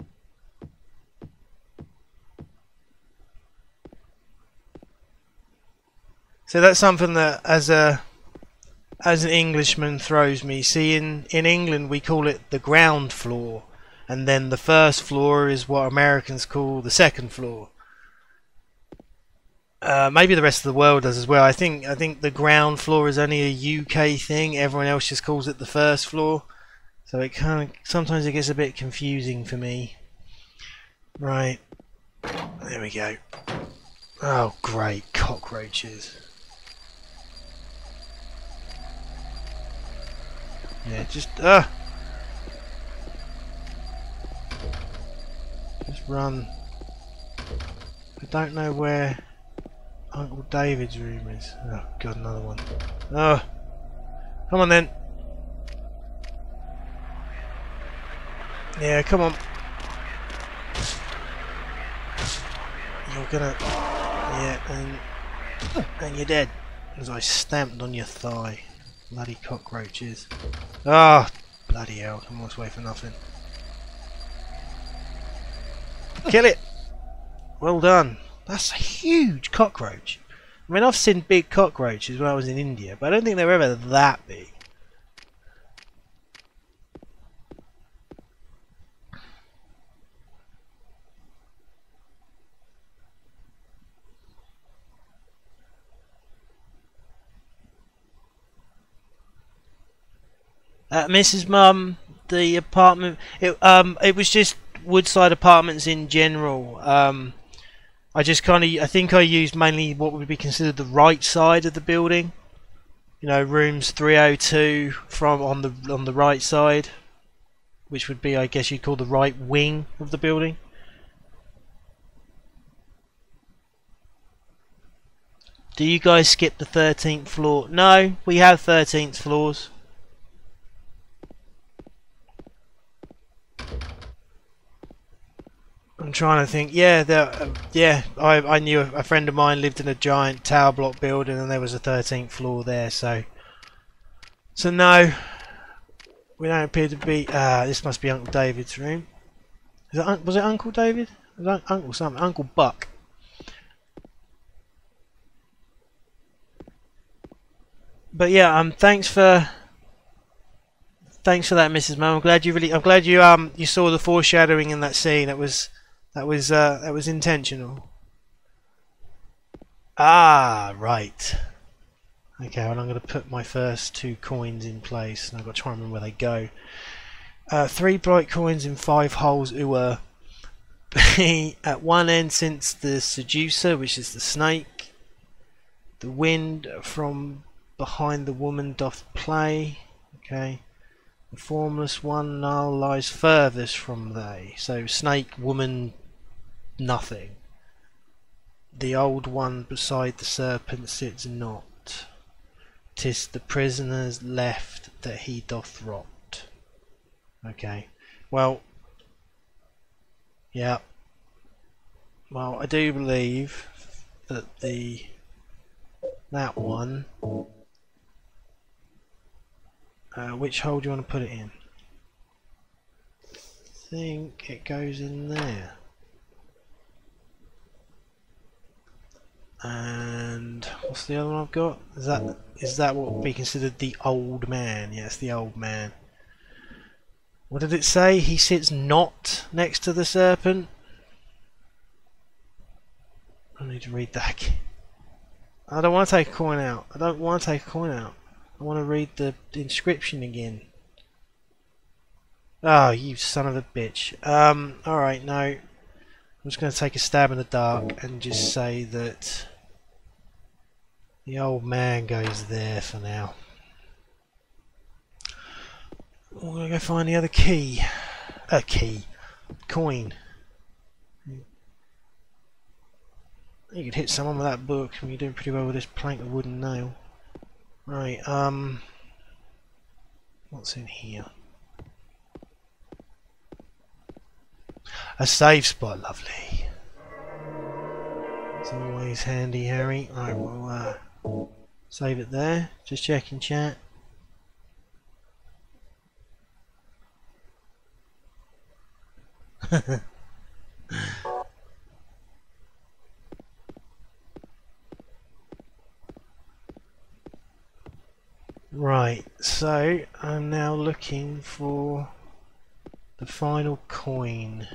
So that's something that as an Englishman throws me. See, in England we call it the ground floor, and then the first floor is what Americans call the second floor. Maybe the rest of the world does as well. I think the ground floor is only a UK thing. Everyone else just calls it the first floor. So it sometimes it gets a bit confusing for me. Right, there we go. Oh great, cockroaches. Yeah, just run. I don't know where Uncle David's room is. Oh god, another one. Oh, come on then. Yeah, come on. You're gonna... Yeah, and you're dead. As I stamped on your thigh. Bloody cockroaches. Ah, oh, bloody hell. I'm almost away for nothing. Kill it! Well done. That's a huge cockroach. I mean, I've seen big cockroaches when I was in India, but I don't think they were ever that big. Mrs. Mum, the apartment, it was just Woodside Apartments in general. I think I used mainly what would be considered the right side of the building. You know, rooms 302 from on the right side, which would be, I guess you'd call the right wing of the building. Do you guys skip the 13th floor? No, we have 13th floors. I'm trying to think. Yeah, I knew a friend of mine lived in a giant tower block building, and there was a 13th floor there. So no, we don't appear to be. This must be Uncle David's room. Was it Uncle David? Was it Uncle something? Uncle Buck. But yeah, thanks for that, Mrs. Mum. I'm glad you saw the foreshadowing in that scene. That was intentional. Ah, right. Okay, well, I'm going to put my first 2 coins in place, and I've got to try and remember where they go. 3 bright coins in 5 holes. Ooh, at one end, since the seducer, which is the snake, the wind from behind the woman doth play. Okay. The formless one null lies furthest from they. So snake, woman, nothing. The old one beside the serpent sits not. 'Tis the prisoner's left that he doth rot. Okay. Well, yeah. Well, I do believe that that one. Which hole do you want to put it in? I think it goes in there. And what's the other one I've got? Is that what would be considered the old man? Yes, the old man. What did it say? He sits not next to the serpent. I need to read that. I don't want to take a coin out. I don't want to take a coin out. I want to read the inscription again. Oh, you son of a bitch. Alright, no. I'm just going to take a stab in the dark and just say that the old man goes there for now. We're going to go find the other key. Coin. You could hit someone with that book and you're doing pretty well with this plank of wood and nail. Right, what's in here? A save spot, lovely. It's always handy, Harry. I will save it there. Just checking chat. Right, so I'm now looking for the final coin.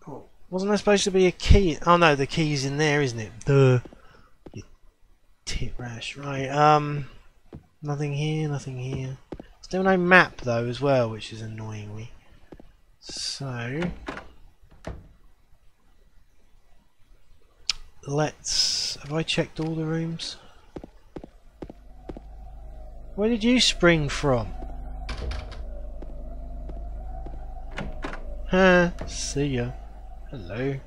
Oh, wasn't there supposed to be a key? Oh no, the key's in there, isn't it? Duh. You tit rash. Right, nothing here, nothing here. Still no map though as well, which is annoying me. So have I checked all the rooms? Where did you spring from? Huh, see ya. Hello.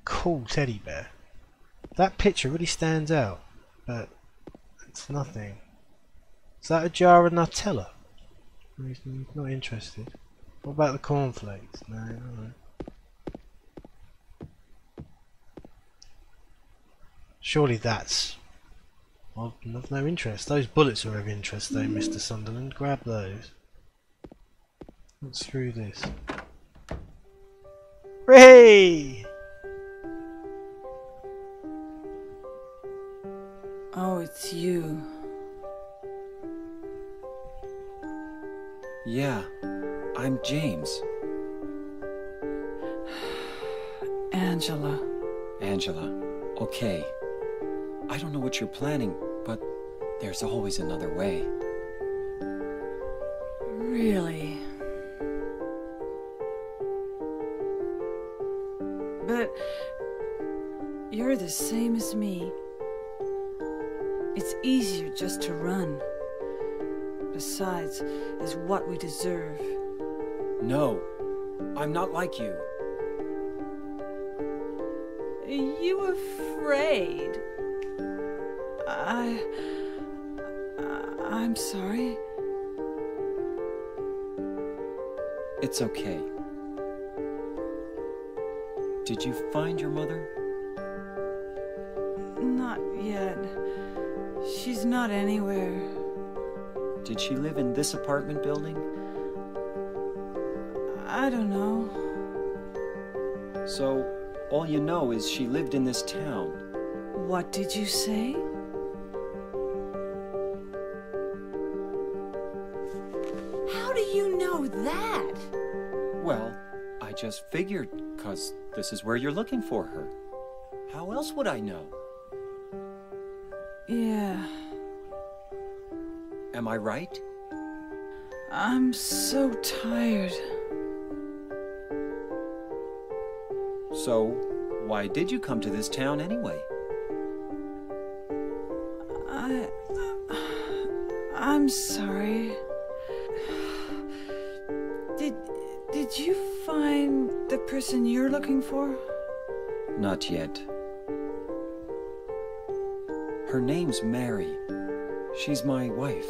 Cool teddy bear. That picture really stands out, but it's nothing. Is that a jar of Nutella? He's not interested. What about the cornflakes? No, alright. Surely that's of no interest. Those bullets are of interest though, Mr. Sunderland. Grab those. What's through this? Hooray! Oh, it's you. Yeah, I'm James. Angela. Angela, okay. I don't know what you're planning, but there's always another way. Really? But you're the same as me. It's easier just to run. Besides, it's what we deserve. No, I'm not like you. Are you afraid? I'm sorry. It's okay. Did you find your mother? Not yet. She's not anywhere. Did she live in this apartment building? I don't know. So, all you know is she lived in this town. What did you say? How do you know that? Well, I just figured, 'cause this is where you're looking for her. How else would I know? Yeah. Am I right? I'm so tired. So, why did you come to this town anyway? I'm sorry. Did you find the person you're looking for? Not yet. Her name's Mary. She's my wife.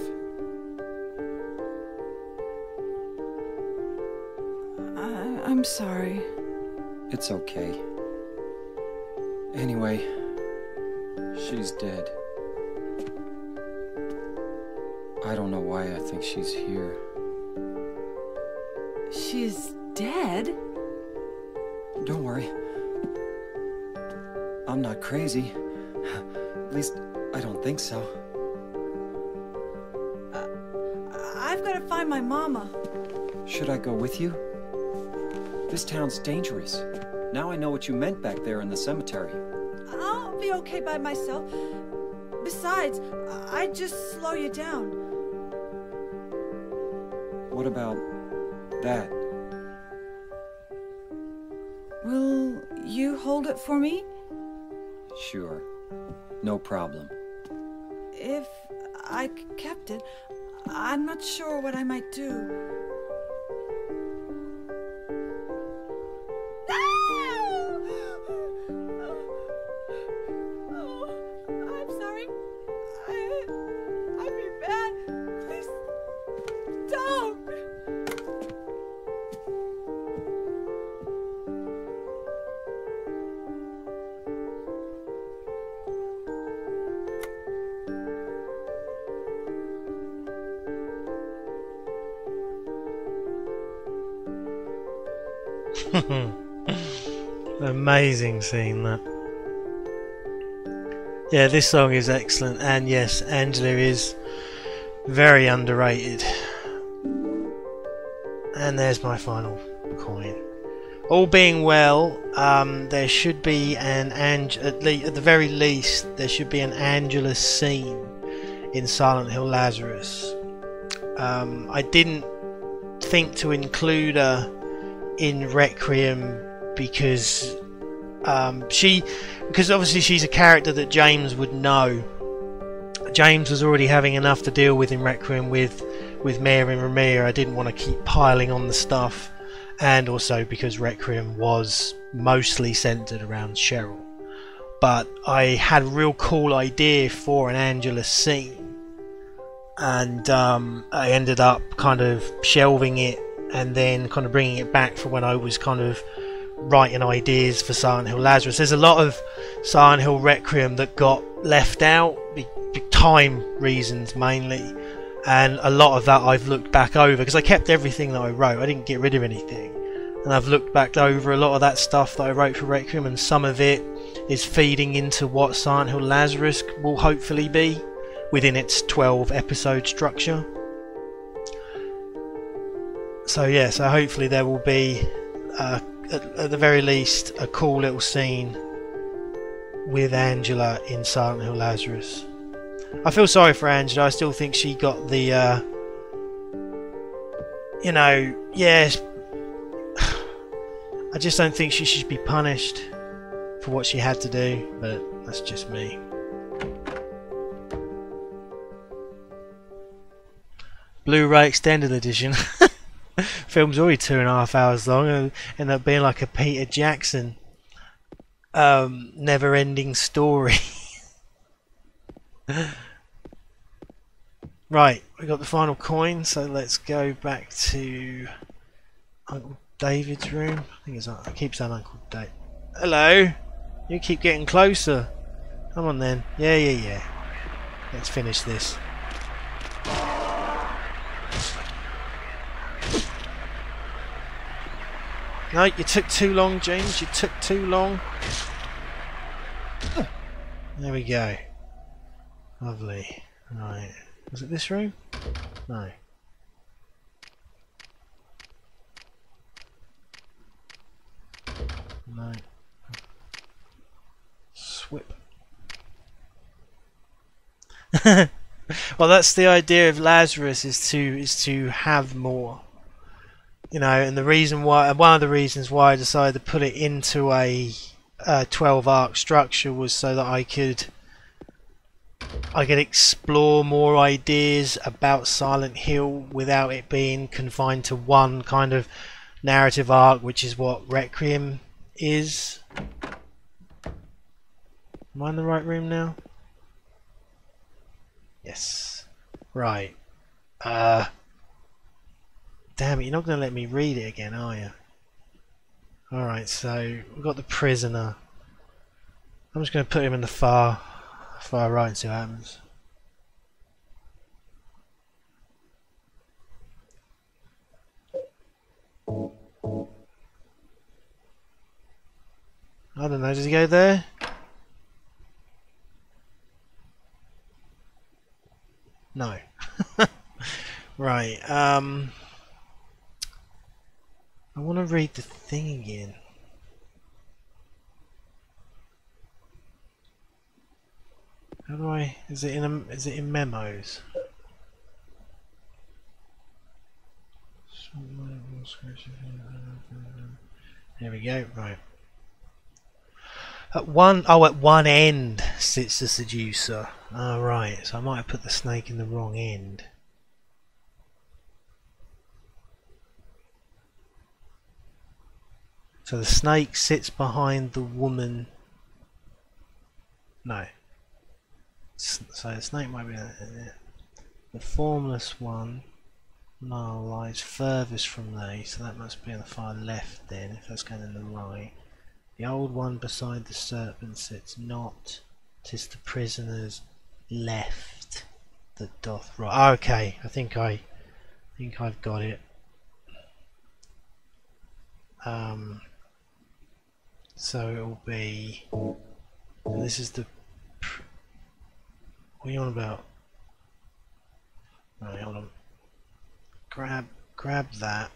I'm sorry. It's okay. Anyway, she's dead. I don't know why I think she's here. She's dead? Don't worry. I'm not crazy. At least, I don't think so. I've got to find my mama. Should I go with you? This town's dangerous. Now I know what you meant back there in the cemetery. I'll be okay by myself. Besides, I'd just slow you down. What about that? Will you hold it for me? Sure. No problem. If I kept it, I'm not sure what I might do. I'm sorry. I've been bad. Please don't. Amazing scene, that. Yeah, this song is excellent, and yes, Angela is very underrated. And there's my final coin. All being well, there should be an at the very least, there should be an Angela scene in Silent Hill Lazarus. I didn't think to include her in Requiem because because obviously she's a character that James would know. James was already having enough to deal with in Requiem with Mary and Ramir. I didn't want to keep piling on the stuff, and also because Requiem was mostly centered around Cheryl. But I had a real cool idea for an Angela scene, and I ended up kind of shelving it and then kind of bringing it back for when I was kind of writing ideas for Silent Hill Lazarus. There's a lot of Silent Hill Requiem that got left out, time reasons mainly, and a lot of that I've looked back over because I kept everything that I wrote. I didn't get rid of anything, and I've looked back over a lot of that stuff that I wrote for Requiem, and some of it is feeding into what Silent Hill Lazarus will hopefully be within its 12 episode structure. So yeah, so hopefully there will be at the very least a cool little scene with Angela in Silent Hill Lazarus. I feel sorry for Angela. I still think she got the you know, yes, I just don't think she should be punished for what she had to do, but that's just me. Blu-ray extended edition. Film's already 2.5 hours long, and ended up being like a Peter Jackson never-ending story. Right, we got the final coin, so let's go back to Uncle David's room. I think it's I keep saying Uncle Dave. Hello, you keep getting closer. Come on then. Yeah. Let's finish this. No, you took too long, James. You took too long. There we go. Lovely. Right. Was it this room? No. No. Swip. Well, that's the idea of Lazarus, is to have more. you know, and the reason why, one of the reasons why I decided to put it into a 12 arc structure was so that I could explore more ideas about Silent Hill without it being confined to one kind of narrative arc, which is what Requiem is. Am I in the right room now? Yes. Right. Damn it, you're not going to let me read it again, are you? Alright, so we've got the prisoner. I'm just going to put him in the far right and see what happens. I don't know, does he go there? No. Right, I want to read the thing again. How do I? Is it in memos? There we go. Right. At one end sits the seducer. Oh, right. So I might have put the snake in the wrong end. So the snake sits behind the woman. No. So the snake might be the formless one. No, lies furthest from thee, so that must be on the far left then, if that's going in the right. The old one beside the serpent sits not, 'tis the prisoner's left that doth right. Okay, I think I've got it. So it'll be. This is the. What are you on about? Right, hold on. Grab that,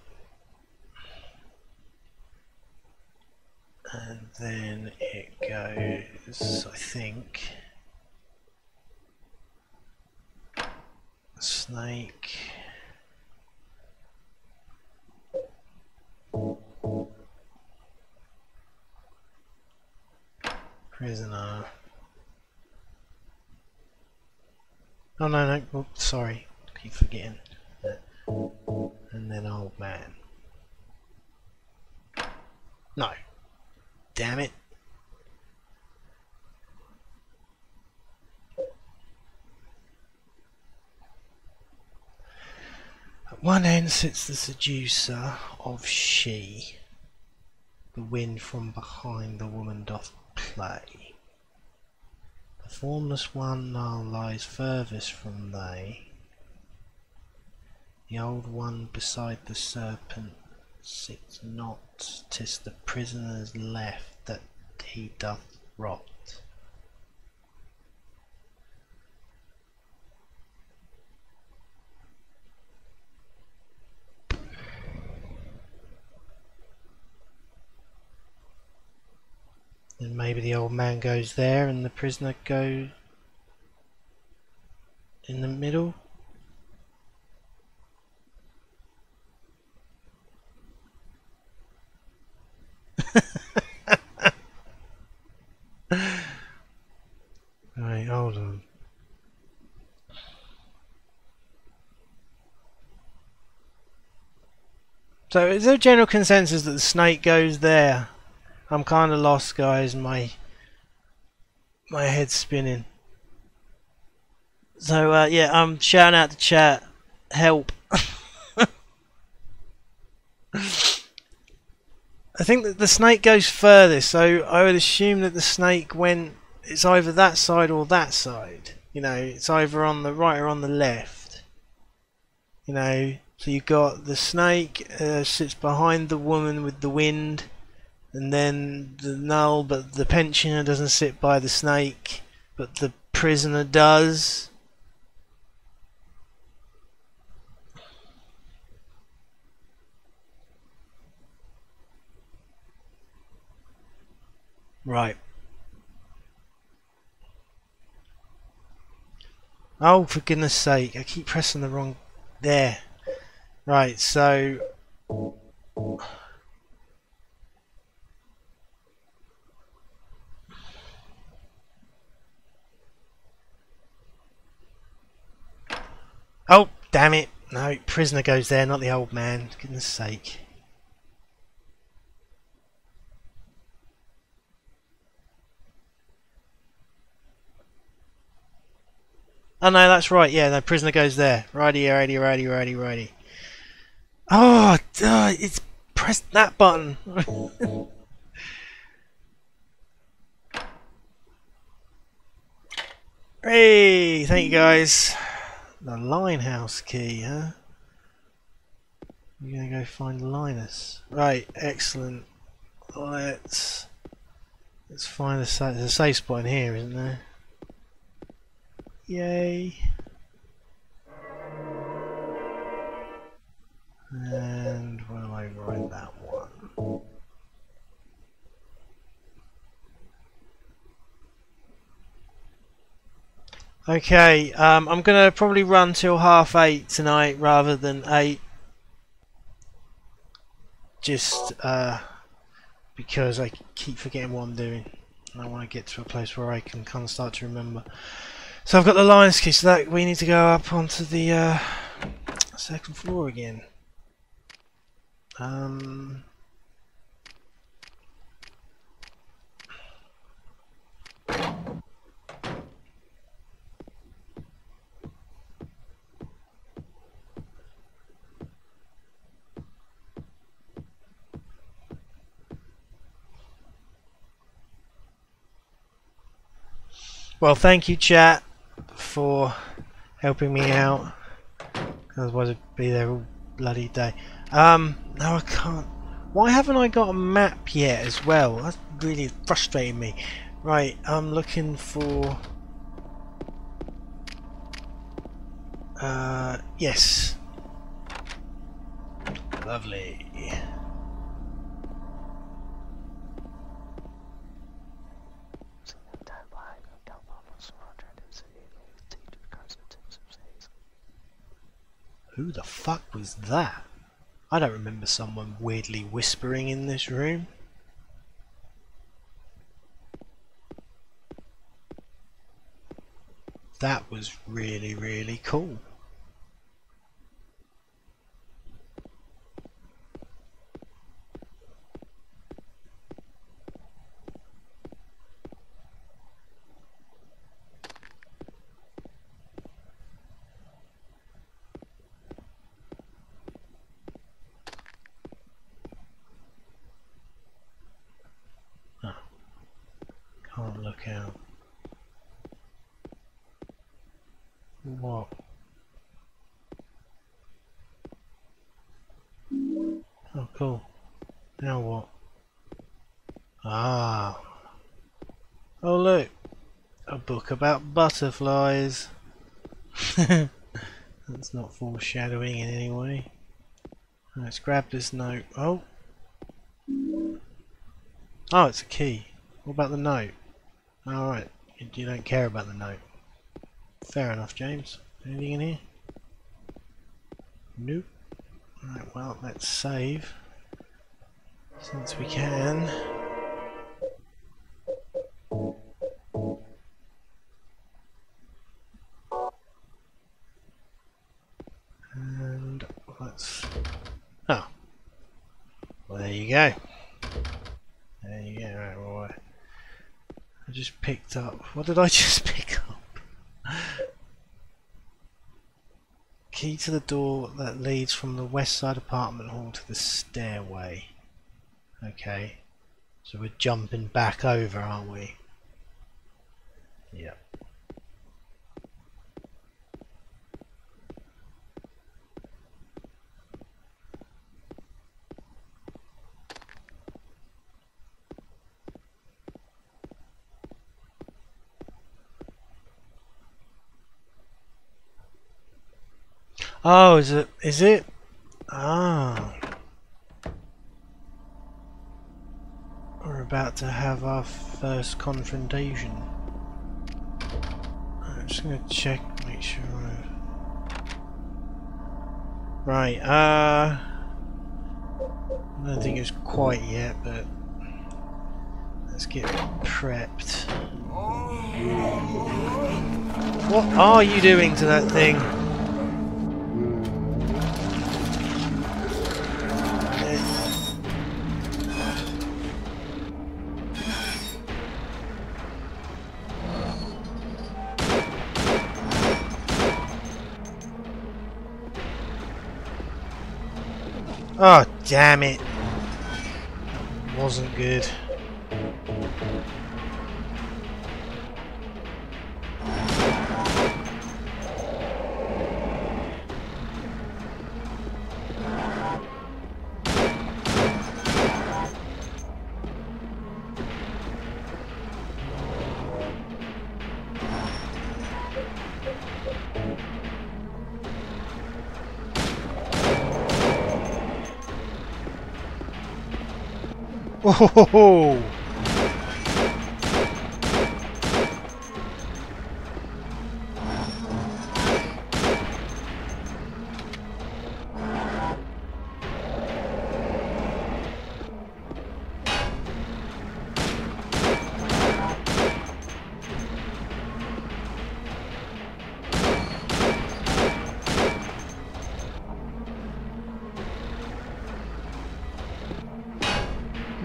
and then it goes. I think. Snake. Prisoner. Oh no, oh, sorry, keep forgetting. And then old man. No. Damn it. At one end sits the seducer of she. The wind from behind the woman doth play. The formless one now lies furthest from they. The old one beside the serpent sits not, 'tis the prisoner's left that he doth rot. Then maybe the old man goes there and the prisoner goes in the middle. Right, hold on. So is there a general consensus that the snake goes there? I'm kind of lost, guys. My head's spinning. So yeah, I'm shouting out to chat. Help. I think that the snake goes furthest, so I would assume that the snake went. It's either that side or that side. You know, it's either on the right or on the left. You know, so you've got the snake sits behind the woman with the wind, and then the null, but the pensioner doesn't sit by the snake, but the prisoner does. Right. Oh, for goodness sake, I keep pressing the wrong... There. Right, so... Oh, damn it. No, prisoner goes there, not the old man. Goodness sake. Oh no, that's right. Yeah, no, prisoner goes there. Righty. Oh, it's pressed that button. Hey, thank you guys. The Linehouse key, huh? We're gonna go find Linus. Right, excellent. Let's find there's a safe spot in here, isn't there? Yay! And we'll override that one. Okay, I'm gonna probably run till 8:30 tonight rather than 8. Just because I keep forgetting what I'm doing. And I want to get to a place where I can kind of start to remember. So I've got the Lions key, so that we need to go up onto the second floor again. Well, thank you, chat, for helping me out. Otherwise, I'd be there all bloody day. No, I can't. Why haven't I got a map yet as well? That's really frustrating me. Right, I'm looking for. Yes. Lovely. Who the fuck was that? I don't remember someone weirdly whispering in this room. That was really, really cool. Can't look out. What? Oh, cool. Now what? Ah. Oh, look. A book about butterflies. That's not foreshadowing in any way. Let's grab this note. Oh. Oh, it's a key. What about the note? Alright, you don't care about the note. Fair enough, James. Anything in here? Nope. Right, well, let's save. Since we can. And let's... Oh. Well, there you go. There you go, right, well, I just picked up... What did I just pick up? Key to the door that leads from the west side apartment hall to the stairway. Okay. So we're jumping back over, aren't we? Yep. Oh, is it? Is it? Ah. We're about to have our first confrontation. I'm just gonna check, make sure Right, I don't think it's quite yet, but let's get prepped. What are you doing to that thing? Oh, damn it. Wasn't good. Oh,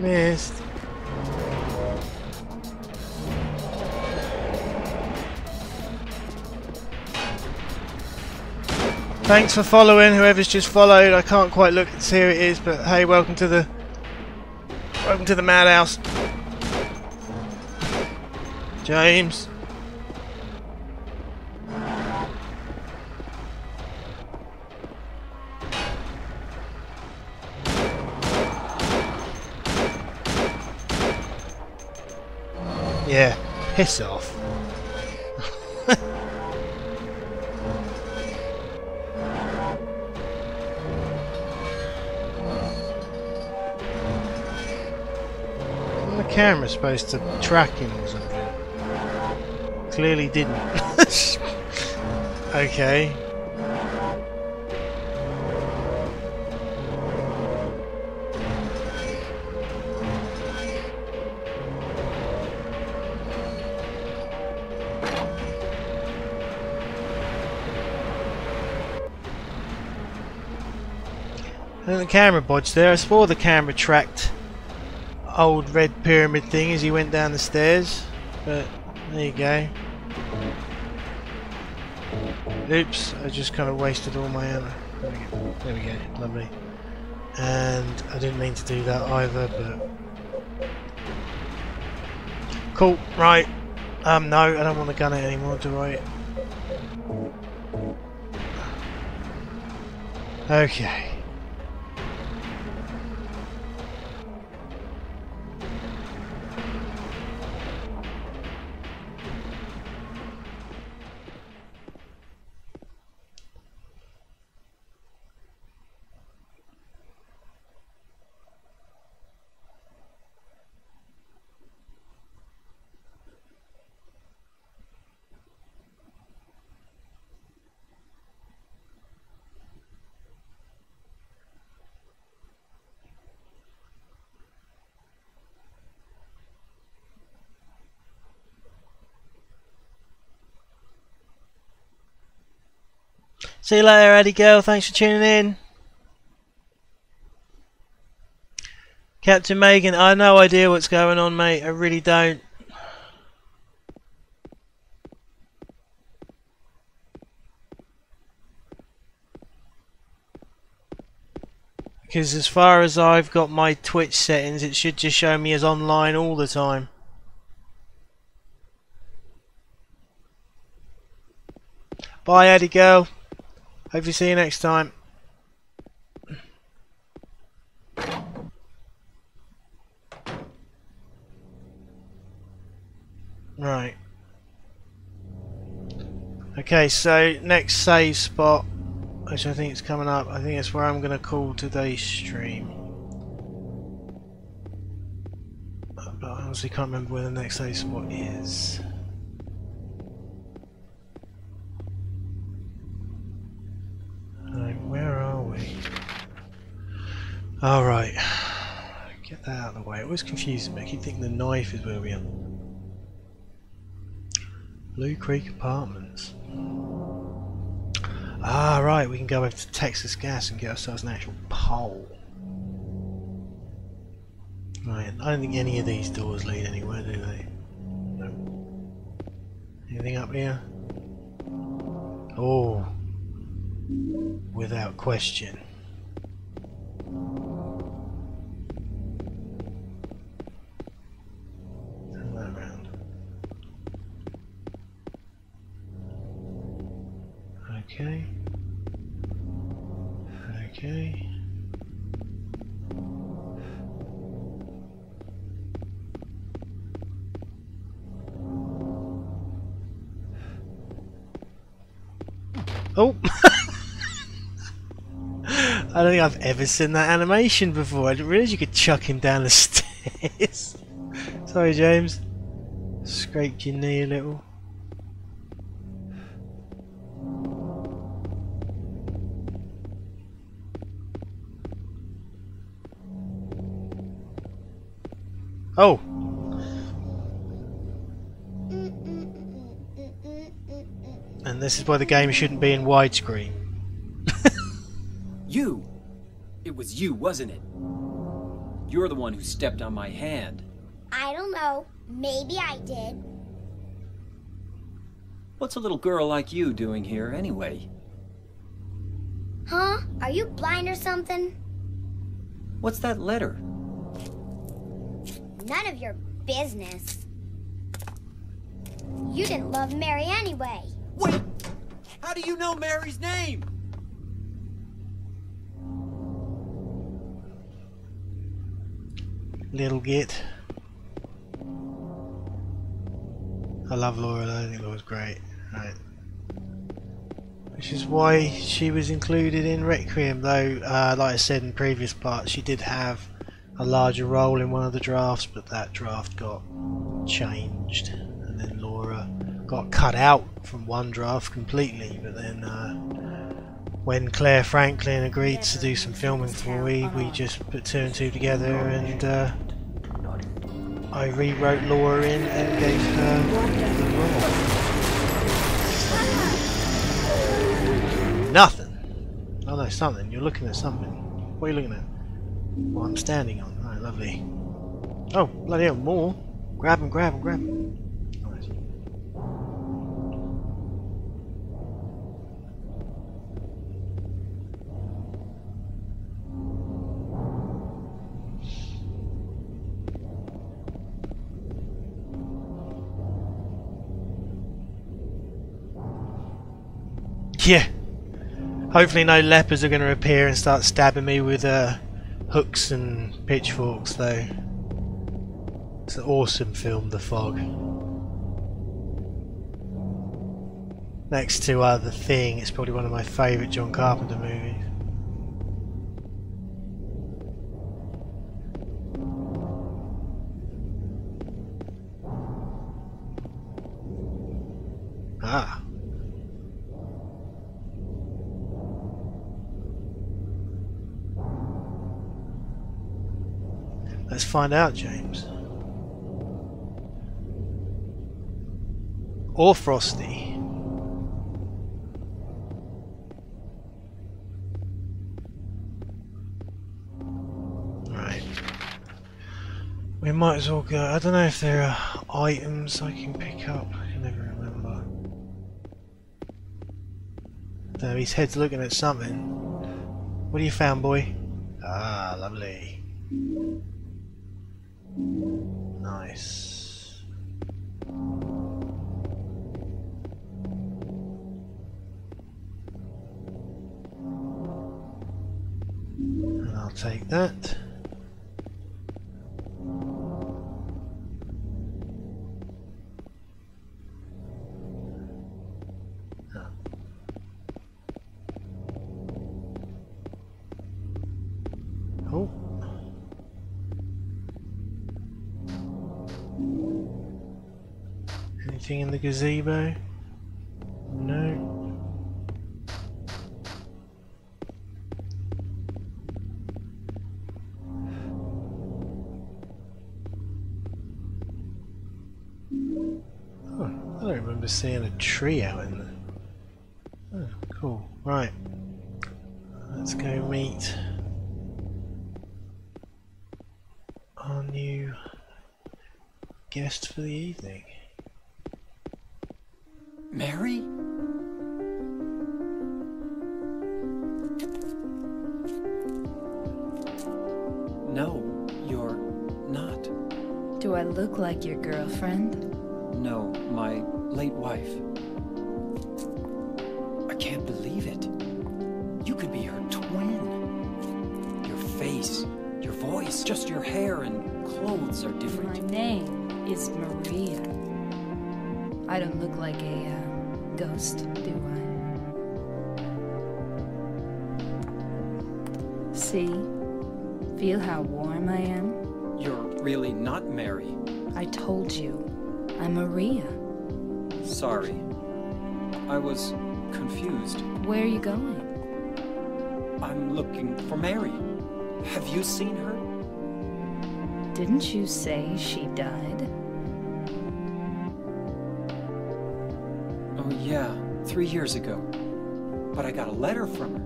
missed. Thanks for following, whoever's just followed. I can't quite look and see who it is, but hey, welcome to the madhouse. James. Yeah, piss off. The camera's supposed to track him or something. Clearly didn't. Okay. And the camera bodged there. I swore the camera tracked old red pyramid thing as he went down the stairs, but there you go. Oops, I just kind of wasted all my ammo. There we go, lovely. And I didn't mean to do that either, but cool. Right, no, I don't want to gun it anymore, do I? Okay. See you later, Eddie girl. Thanks for tuning in. Captain Megan, I have no idea what's going on, mate. I really don't. Because as far as I've got my Twitch settings, it should just show me as online all the time. Bye, Eddie girl. Hope to see you next time. Right. Okay, so next save spot, which I think is coming up, I think it's where I'm going to call today's stream. But I honestly can't remember where the next save spot is. Right, where are we? Alright. Get that out of the way. It always confuses me. I keep thinking the knife is where we are. Blue Creek Apartments. Ah, right. We can go over to Texas Gas and get ourselves an actual pole. Right. I don't think any of these doors lead anywhere, do they? No. Anything up here? Oh. Without question. Turn that around. Okay. Okay. Oh! I don't think I've ever seen that animation before. I didn't realise you could chuck him down the stairs. Sorry, James. Scraped your knee a little. Oh! And this is why the game shouldn't be in widescreen. You! It was you, wasn't it? You're the one who stepped on my hand. I don't know. Maybe I did. What's a little girl like you doing here, anyway? Huh? Are you blind or something? What's that letter? None of your business. You didn't love Mary anyway. Wait! How do you know Mary's name? Little git. I love Laura though, I think Laura's great. Right. Which is why she was included in Requiem, though, like I said in previous parts, she did have a larger role in one of the drafts, but that draft got changed, and then Laura got cut out from one draft completely, but then when Claire Franklin agreed to do some filming for me, we just put two and two together, and I rewrote Laura in and gave her the role. Nothing. Oh no, something. You're looking at something. What are you looking at? What I'm standing on. Right, lovely. Oh, bloody hell, more. Grab him, grab him, grab him. Nice. Yeah. Hopefully no lepers are going to appear and start stabbing me with hooks and pitchforks though. It's an awesome film, The Fog. Next to The Thing, it's probably one of my favourite John Carpenter movies. Ah. Let's find out, James. Or Frosty. Right. We might as well go. I don't know if there are items I can pick up. I can never remember. Though his head's looking at something. What have you found, boy? Ah, lovely. Nice. And I'll take that. Ah. Oh. Anything in the gazebo? No. remember seeing a tree out in there. Oh, cool. Right. Let's go meet our new guest for the evening. Mary? No, you're not. Do I look like your girlfriend? No, my late wife. I can't believe it. You could be her twin. Your face, your voice, just your hair and clothes are My different. name is Maria. I don't look like a ghost, do I? See? Feel how warm I am? You're really not Mary. I told you, I'm Maria. Sorry. I was confused. Where are you going? I'm looking for Mary. Have you seen her? Didn't you say she died? Oh yeah, 3 years ago. But I got a letter from her.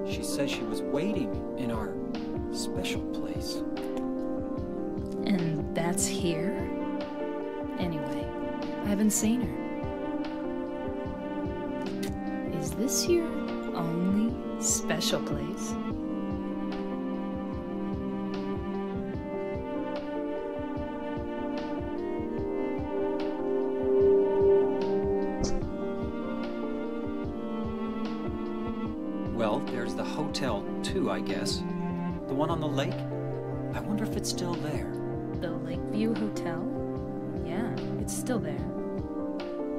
She says she was waiting in our special place. And that's here? Anyway, I haven't seen her. Is this your only special place? Well, there's the hotel too, I guess. The one on the lake? I wonder if it's still there. The Lakeview Hotel? Yeah, it's still there.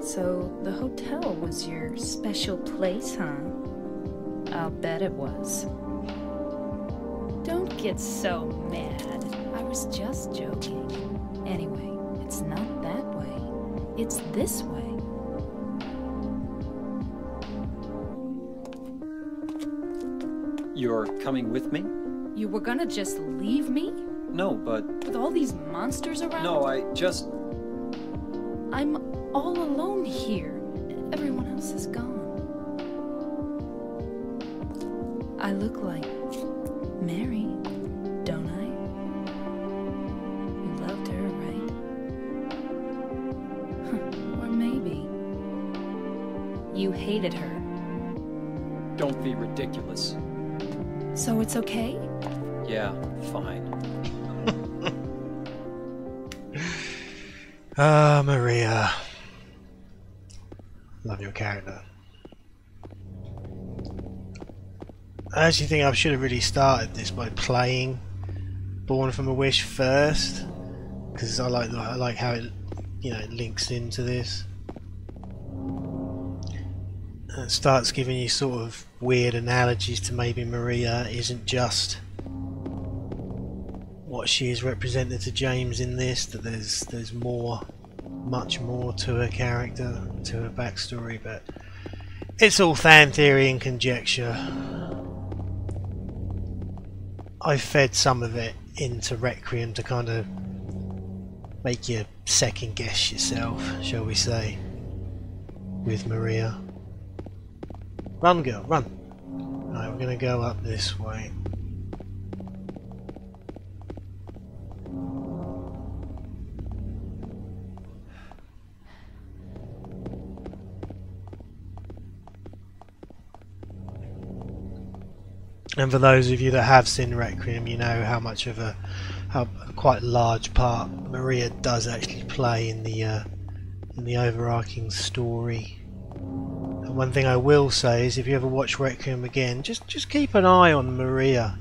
So, the hotel was your special place, huh? I'll bet it was. Don't get so mad. I was just joking. Anyway, it's not that way. It's this way. You're coming with me? You were gonna just leave me? No, but... With all these monsters around? No, I just... I'm all alone here. Everyone else is gone. I look like Mary, don't I? You loved her, right? Or maybe you hated her. Don't be ridiculous. So it's okay? Yeah, fine. Ah, Maria. Love your character. I actually think I should have really started this by playing Born from a Wish first, because I like how it, you know, it links into this. And it starts giving you sort of weird analogies to maybe Maria isn't just what she is represented to James in this, that there's more, much more to her character, to her backstory, but it's all fan theory and conjecture. I fed some of it into Requiem to kind of make you second guess yourself, shall we say, with Maria. Run, girl, run! Right, we're gonna go up this way. And for those of you that have seen Requiem, you know how much of how quite large part Maria does actually play in the overarching story. And one thing I will say is, if you ever watch Requiem again, just keep an eye on Maria,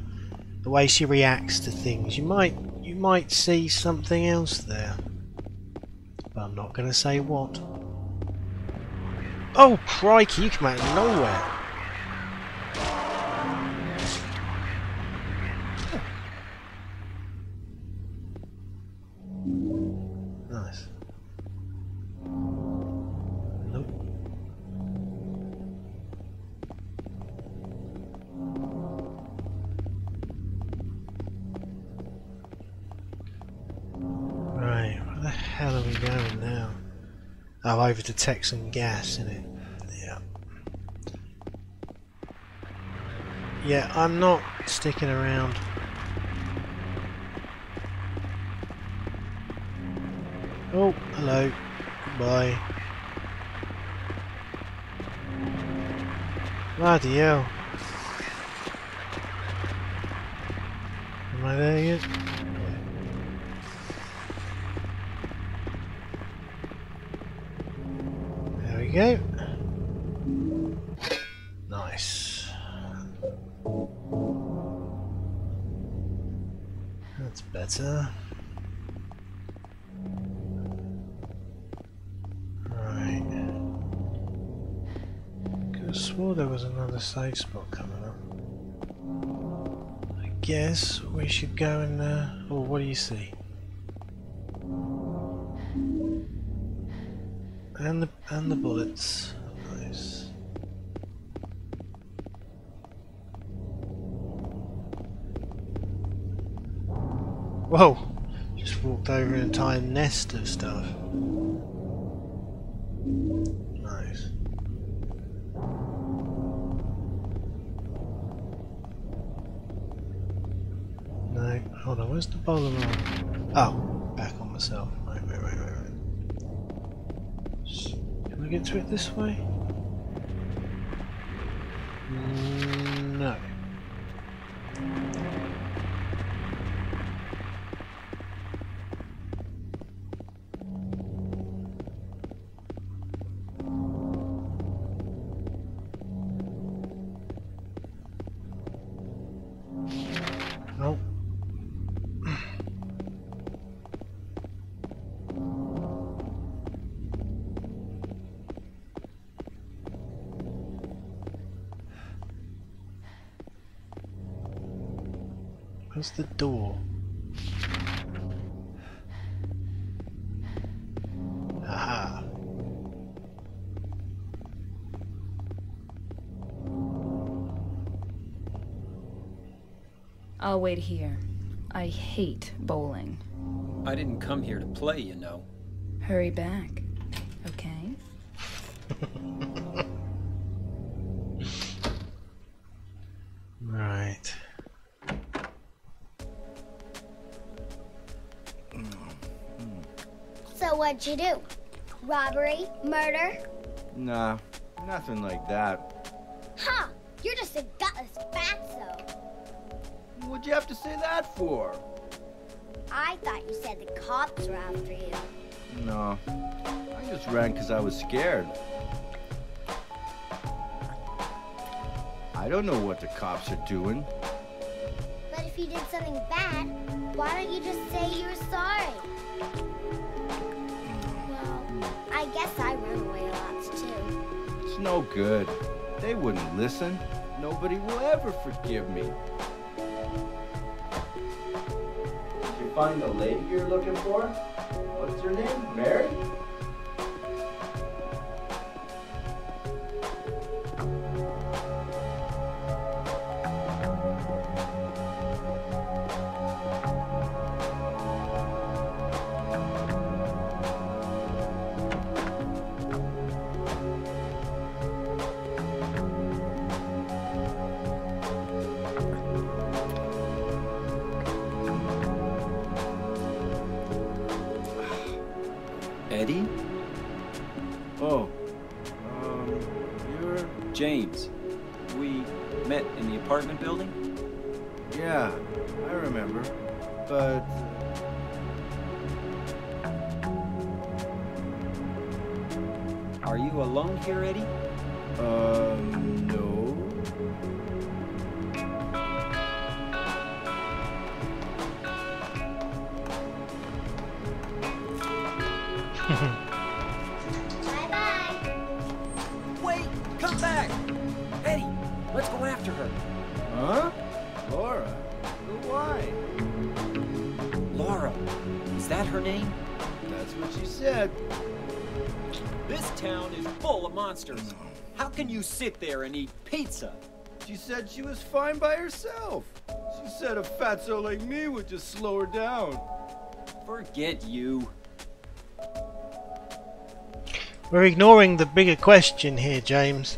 the way she reacts to things. You might see something else there, but I'm not going to say what. Oh crikey! You come out of nowhere. Nice. Nope. Right, where the hell are we going now? Oh, over to Texan gas, innit? Yeah. Yeah, I'm not sticking around. Oh, hello. Bye. Bloody hell. Am I there yet? There we go. Nice. That's better. Right. Could have swore there was another safe spot coming up. I guess we should go and oh, what do you see? And the bullets. Nice. Whoa! Just walked over an entire nest of stuff. Nice. No, hold on, where's the bottom one? Oh, back on myself. Right. Can I get to it this way? No. Oh. Where's the door? Aha. I'll wait here. I hate bowling. I didn't come here to play, you know. Hurry back, okay? Right. So what'd you do? Robbery? Murder? Nah, nothing like that. Huh! You're just a gutless fatso. What'd you have to say that for? I thought you said the cops were after you. No, I just ran because I was scared. I don't know what the cops are doing. But if you did something bad, why don't you just say you're sorry? Well, I guess I run away a lot too. It's no good. They wouldn't listen. Nobody will ever forgive me. Did you find the lady you're looking for? What's her name? Mary? Eddie? Oh, you're... James. We met in the apartment building? Yeah, I remember. But... Are you alone here, Eddie? no. Bye-bye. Wait! Come back! Eddie, let's go after her. Huh? Laura? But why? Laura. Is that her name? That's what she said. This town is full of monsters. How can you sit there and eat pizza? She said she was fine by herself. She said a fatso like me would just slow her down. Forget you. We're ignoring the bigger question here, James.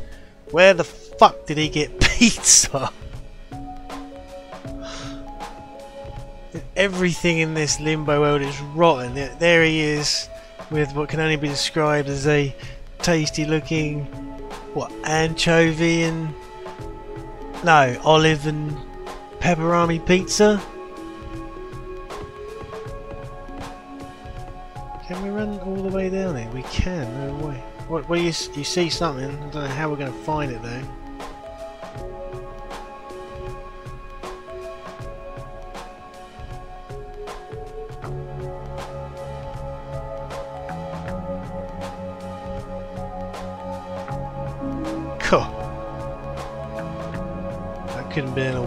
Where the fuck did he get pizza? Everything in this limbo world is rotten. There he is with what can only be described as a tasty looking, what, anchovy and... no, olive and pepperoni pizza? Can we run all the way down here? We can, no way. Well, you see something, I don't know how we're going to find it though. Cool. That couldn't be a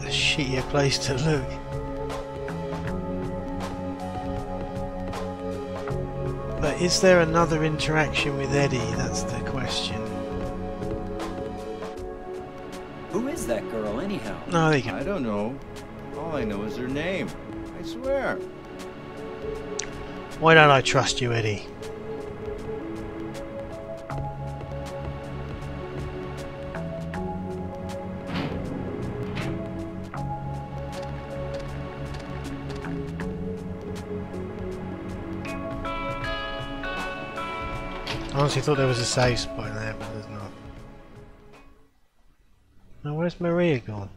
shittier place to look. But is there another interaction with Eddie? That's the question. Who is that girl, anyhow? No, there you go. I don't know. All I know is her name. I swear. Why don't I trust you, Eddie? I honestly thought there was a save spot there, but there's not. Now, where's Maria gone?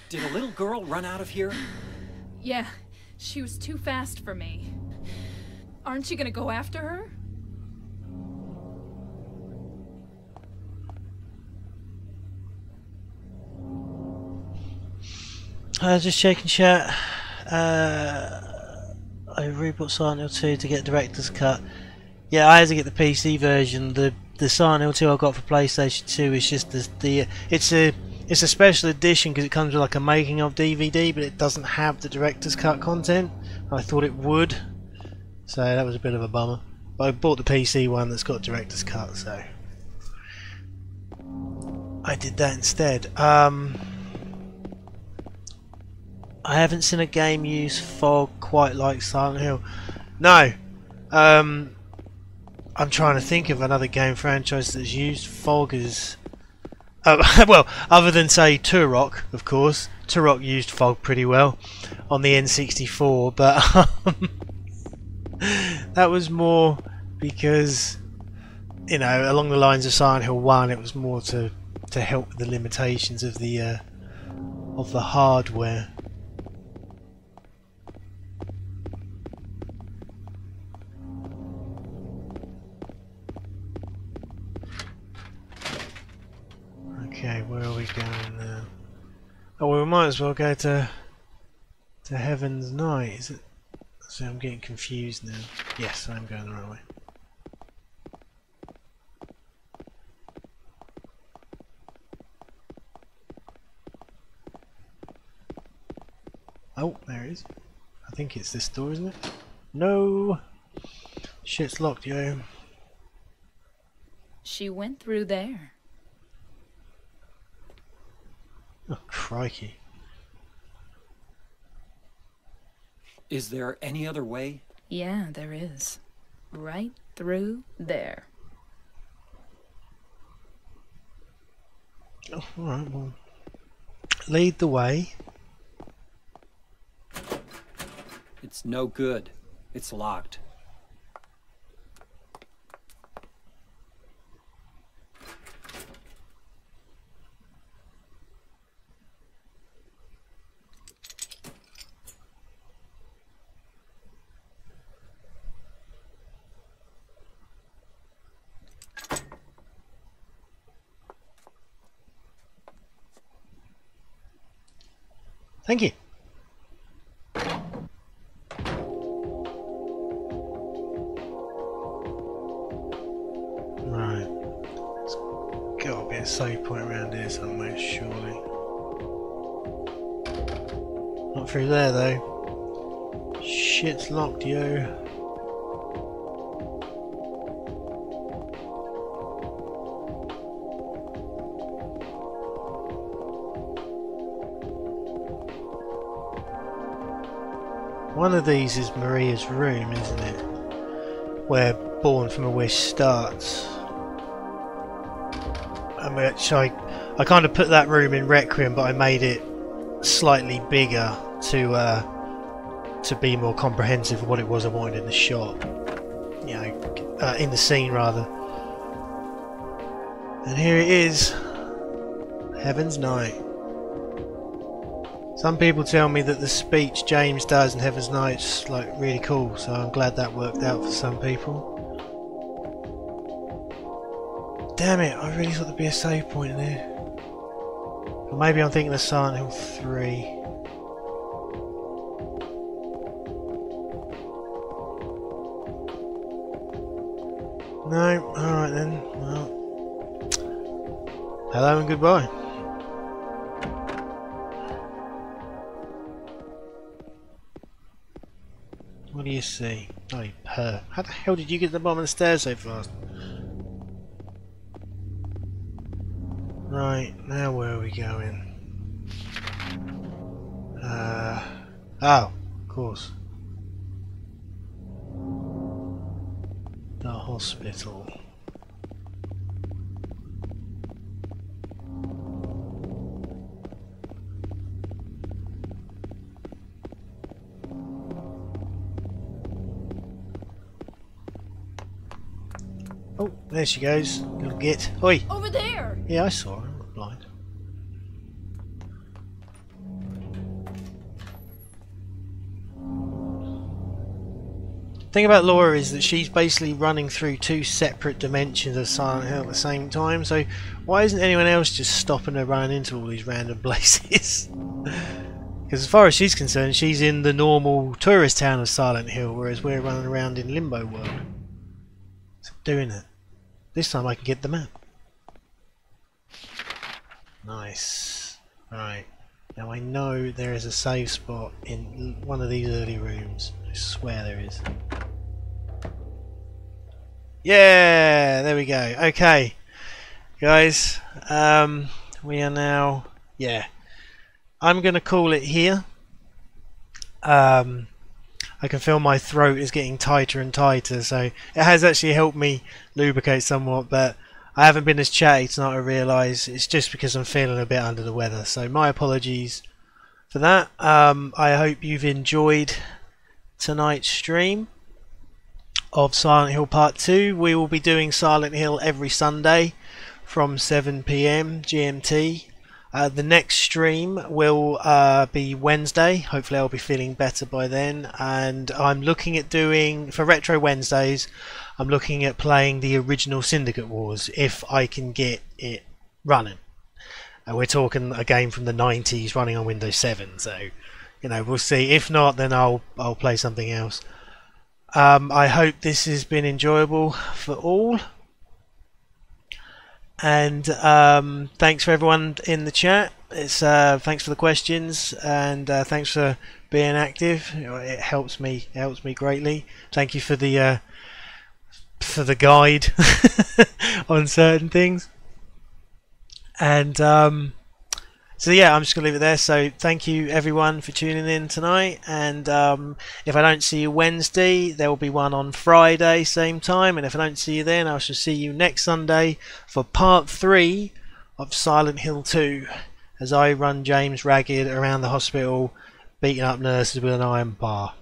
Did a little girl run out of here? Yeah, she was too fast for me. Aren't you gonna go after her? Just checking chat. I rebought Silent Hill 2 to get director's cut. Yeah, I had to get the PC version. The Silent Hill 2 I got for PlayStation 2 is just it's a special edition because it comes with like a making of DVD, but it doesn't have the director's cut content. I thought it would, so that was a bit of a bummer. But I bought the PC one that's got director's cut, so I did that instead. I haven't seen a game use fog quite like Silent Hill. No. I'm trying to think of another game franchise that's used fog as... well, other than say Turok, of course. Turok used fog pretty well on the N64, but that was more because, you know, along the lines of Silent Hill 1, it was more to help with the limitations of the hardware. Okay, where are we going now? Oh, well, we might as well go to Heaven's Night, is it? So I'm getting confused now. Yes, I'm going the right way. Oh, there it is. I think it's this door, isn't it? No! Shit's locked, yo. She went through there. Oh, crikey. Is there any other way? Yeah, there is. Right through there. Oh, alright, well. Lead the way. It's no good. It's locked. Thank you. Right. There's got to be a save point around here somewhere, surely. Not through there, though. Shit's locked, yo. One of these is Maria's room, isn't it? where Born from a Wish starts. Which I kind of put that room in Requiem, but I made it slightly bigger to be more comprehensive of what it was I wanted in the shot. You know, in the scene rather. And here it is, Heaven's Night. Some people tell me that the speech James does in Heaven's Night's like really cool, so I'm glad that worked out for some people. Damn it, I really thought there'd be a save point in there. Or maybe I'm thinking of Silent Hill 3. No, alright then. Well, hello and goodbye. What do you see? Oh, her. How the hell did you get to the bottom of the stairs so fast? Right, now where are we going? Oh, of course. The hospital. Oh, there she goes. Little git. Oi! Over there! Yeah, I saw her. I'm not blind. The thing about Laura is that she's basically running through two separate dimensions of Silent Hill at the same time, so why isn't anyone else just stopping her running into all these random places? Because as far as she's concerned, she's in the normal tourist town of Silent Hill, whereas we're running around in Limbo World. So doing it. This time I can get the map. Nice. Right. Now I know there is a save spot in one of these early rooms. I swear there is. Yeah, there we go. Okay, guys, we are now. Yeah, I'm gonna call it here. I can feel my throat is getting tighter and tighter, so it has actually helped me lubricate somewhat. But I haven't been as chatty tonight. I realise it's just because I'm feeling a bit under the weather. So my apologies for that. I hope you've enjoyed tonight's stream of Silent Hill Part 2. We will be doing Silent Hill every Sunday from 7 PM GMT. The next stream will be Wednesday. Hopefully I'll be feeling better by then, and I'm looking at doing, for Retro Wednesdays, I'm looking at playing the original Syndicate Wars if I can get it running. And we're talking a game from the 90s running on Windows 7, so you know, we'll see. If not, then I'll play something else. I hope this has been enjoyable for all, and thanks for everyone in the chat. It's thanks for the questions, and thanks for being active. It helps me greatly. Thank you for the guide on certain things, and so yeah, I'm just going to leave it there. So thank you everyone for tuning in tonight, and if I don't see you Wednesday, there will be one on Friday same time, and if I don't see you then, I shall see you next Sunday for part 3 of Silent Hill 2, as I run James ragged around the hospital beating up nurses with an iron bar.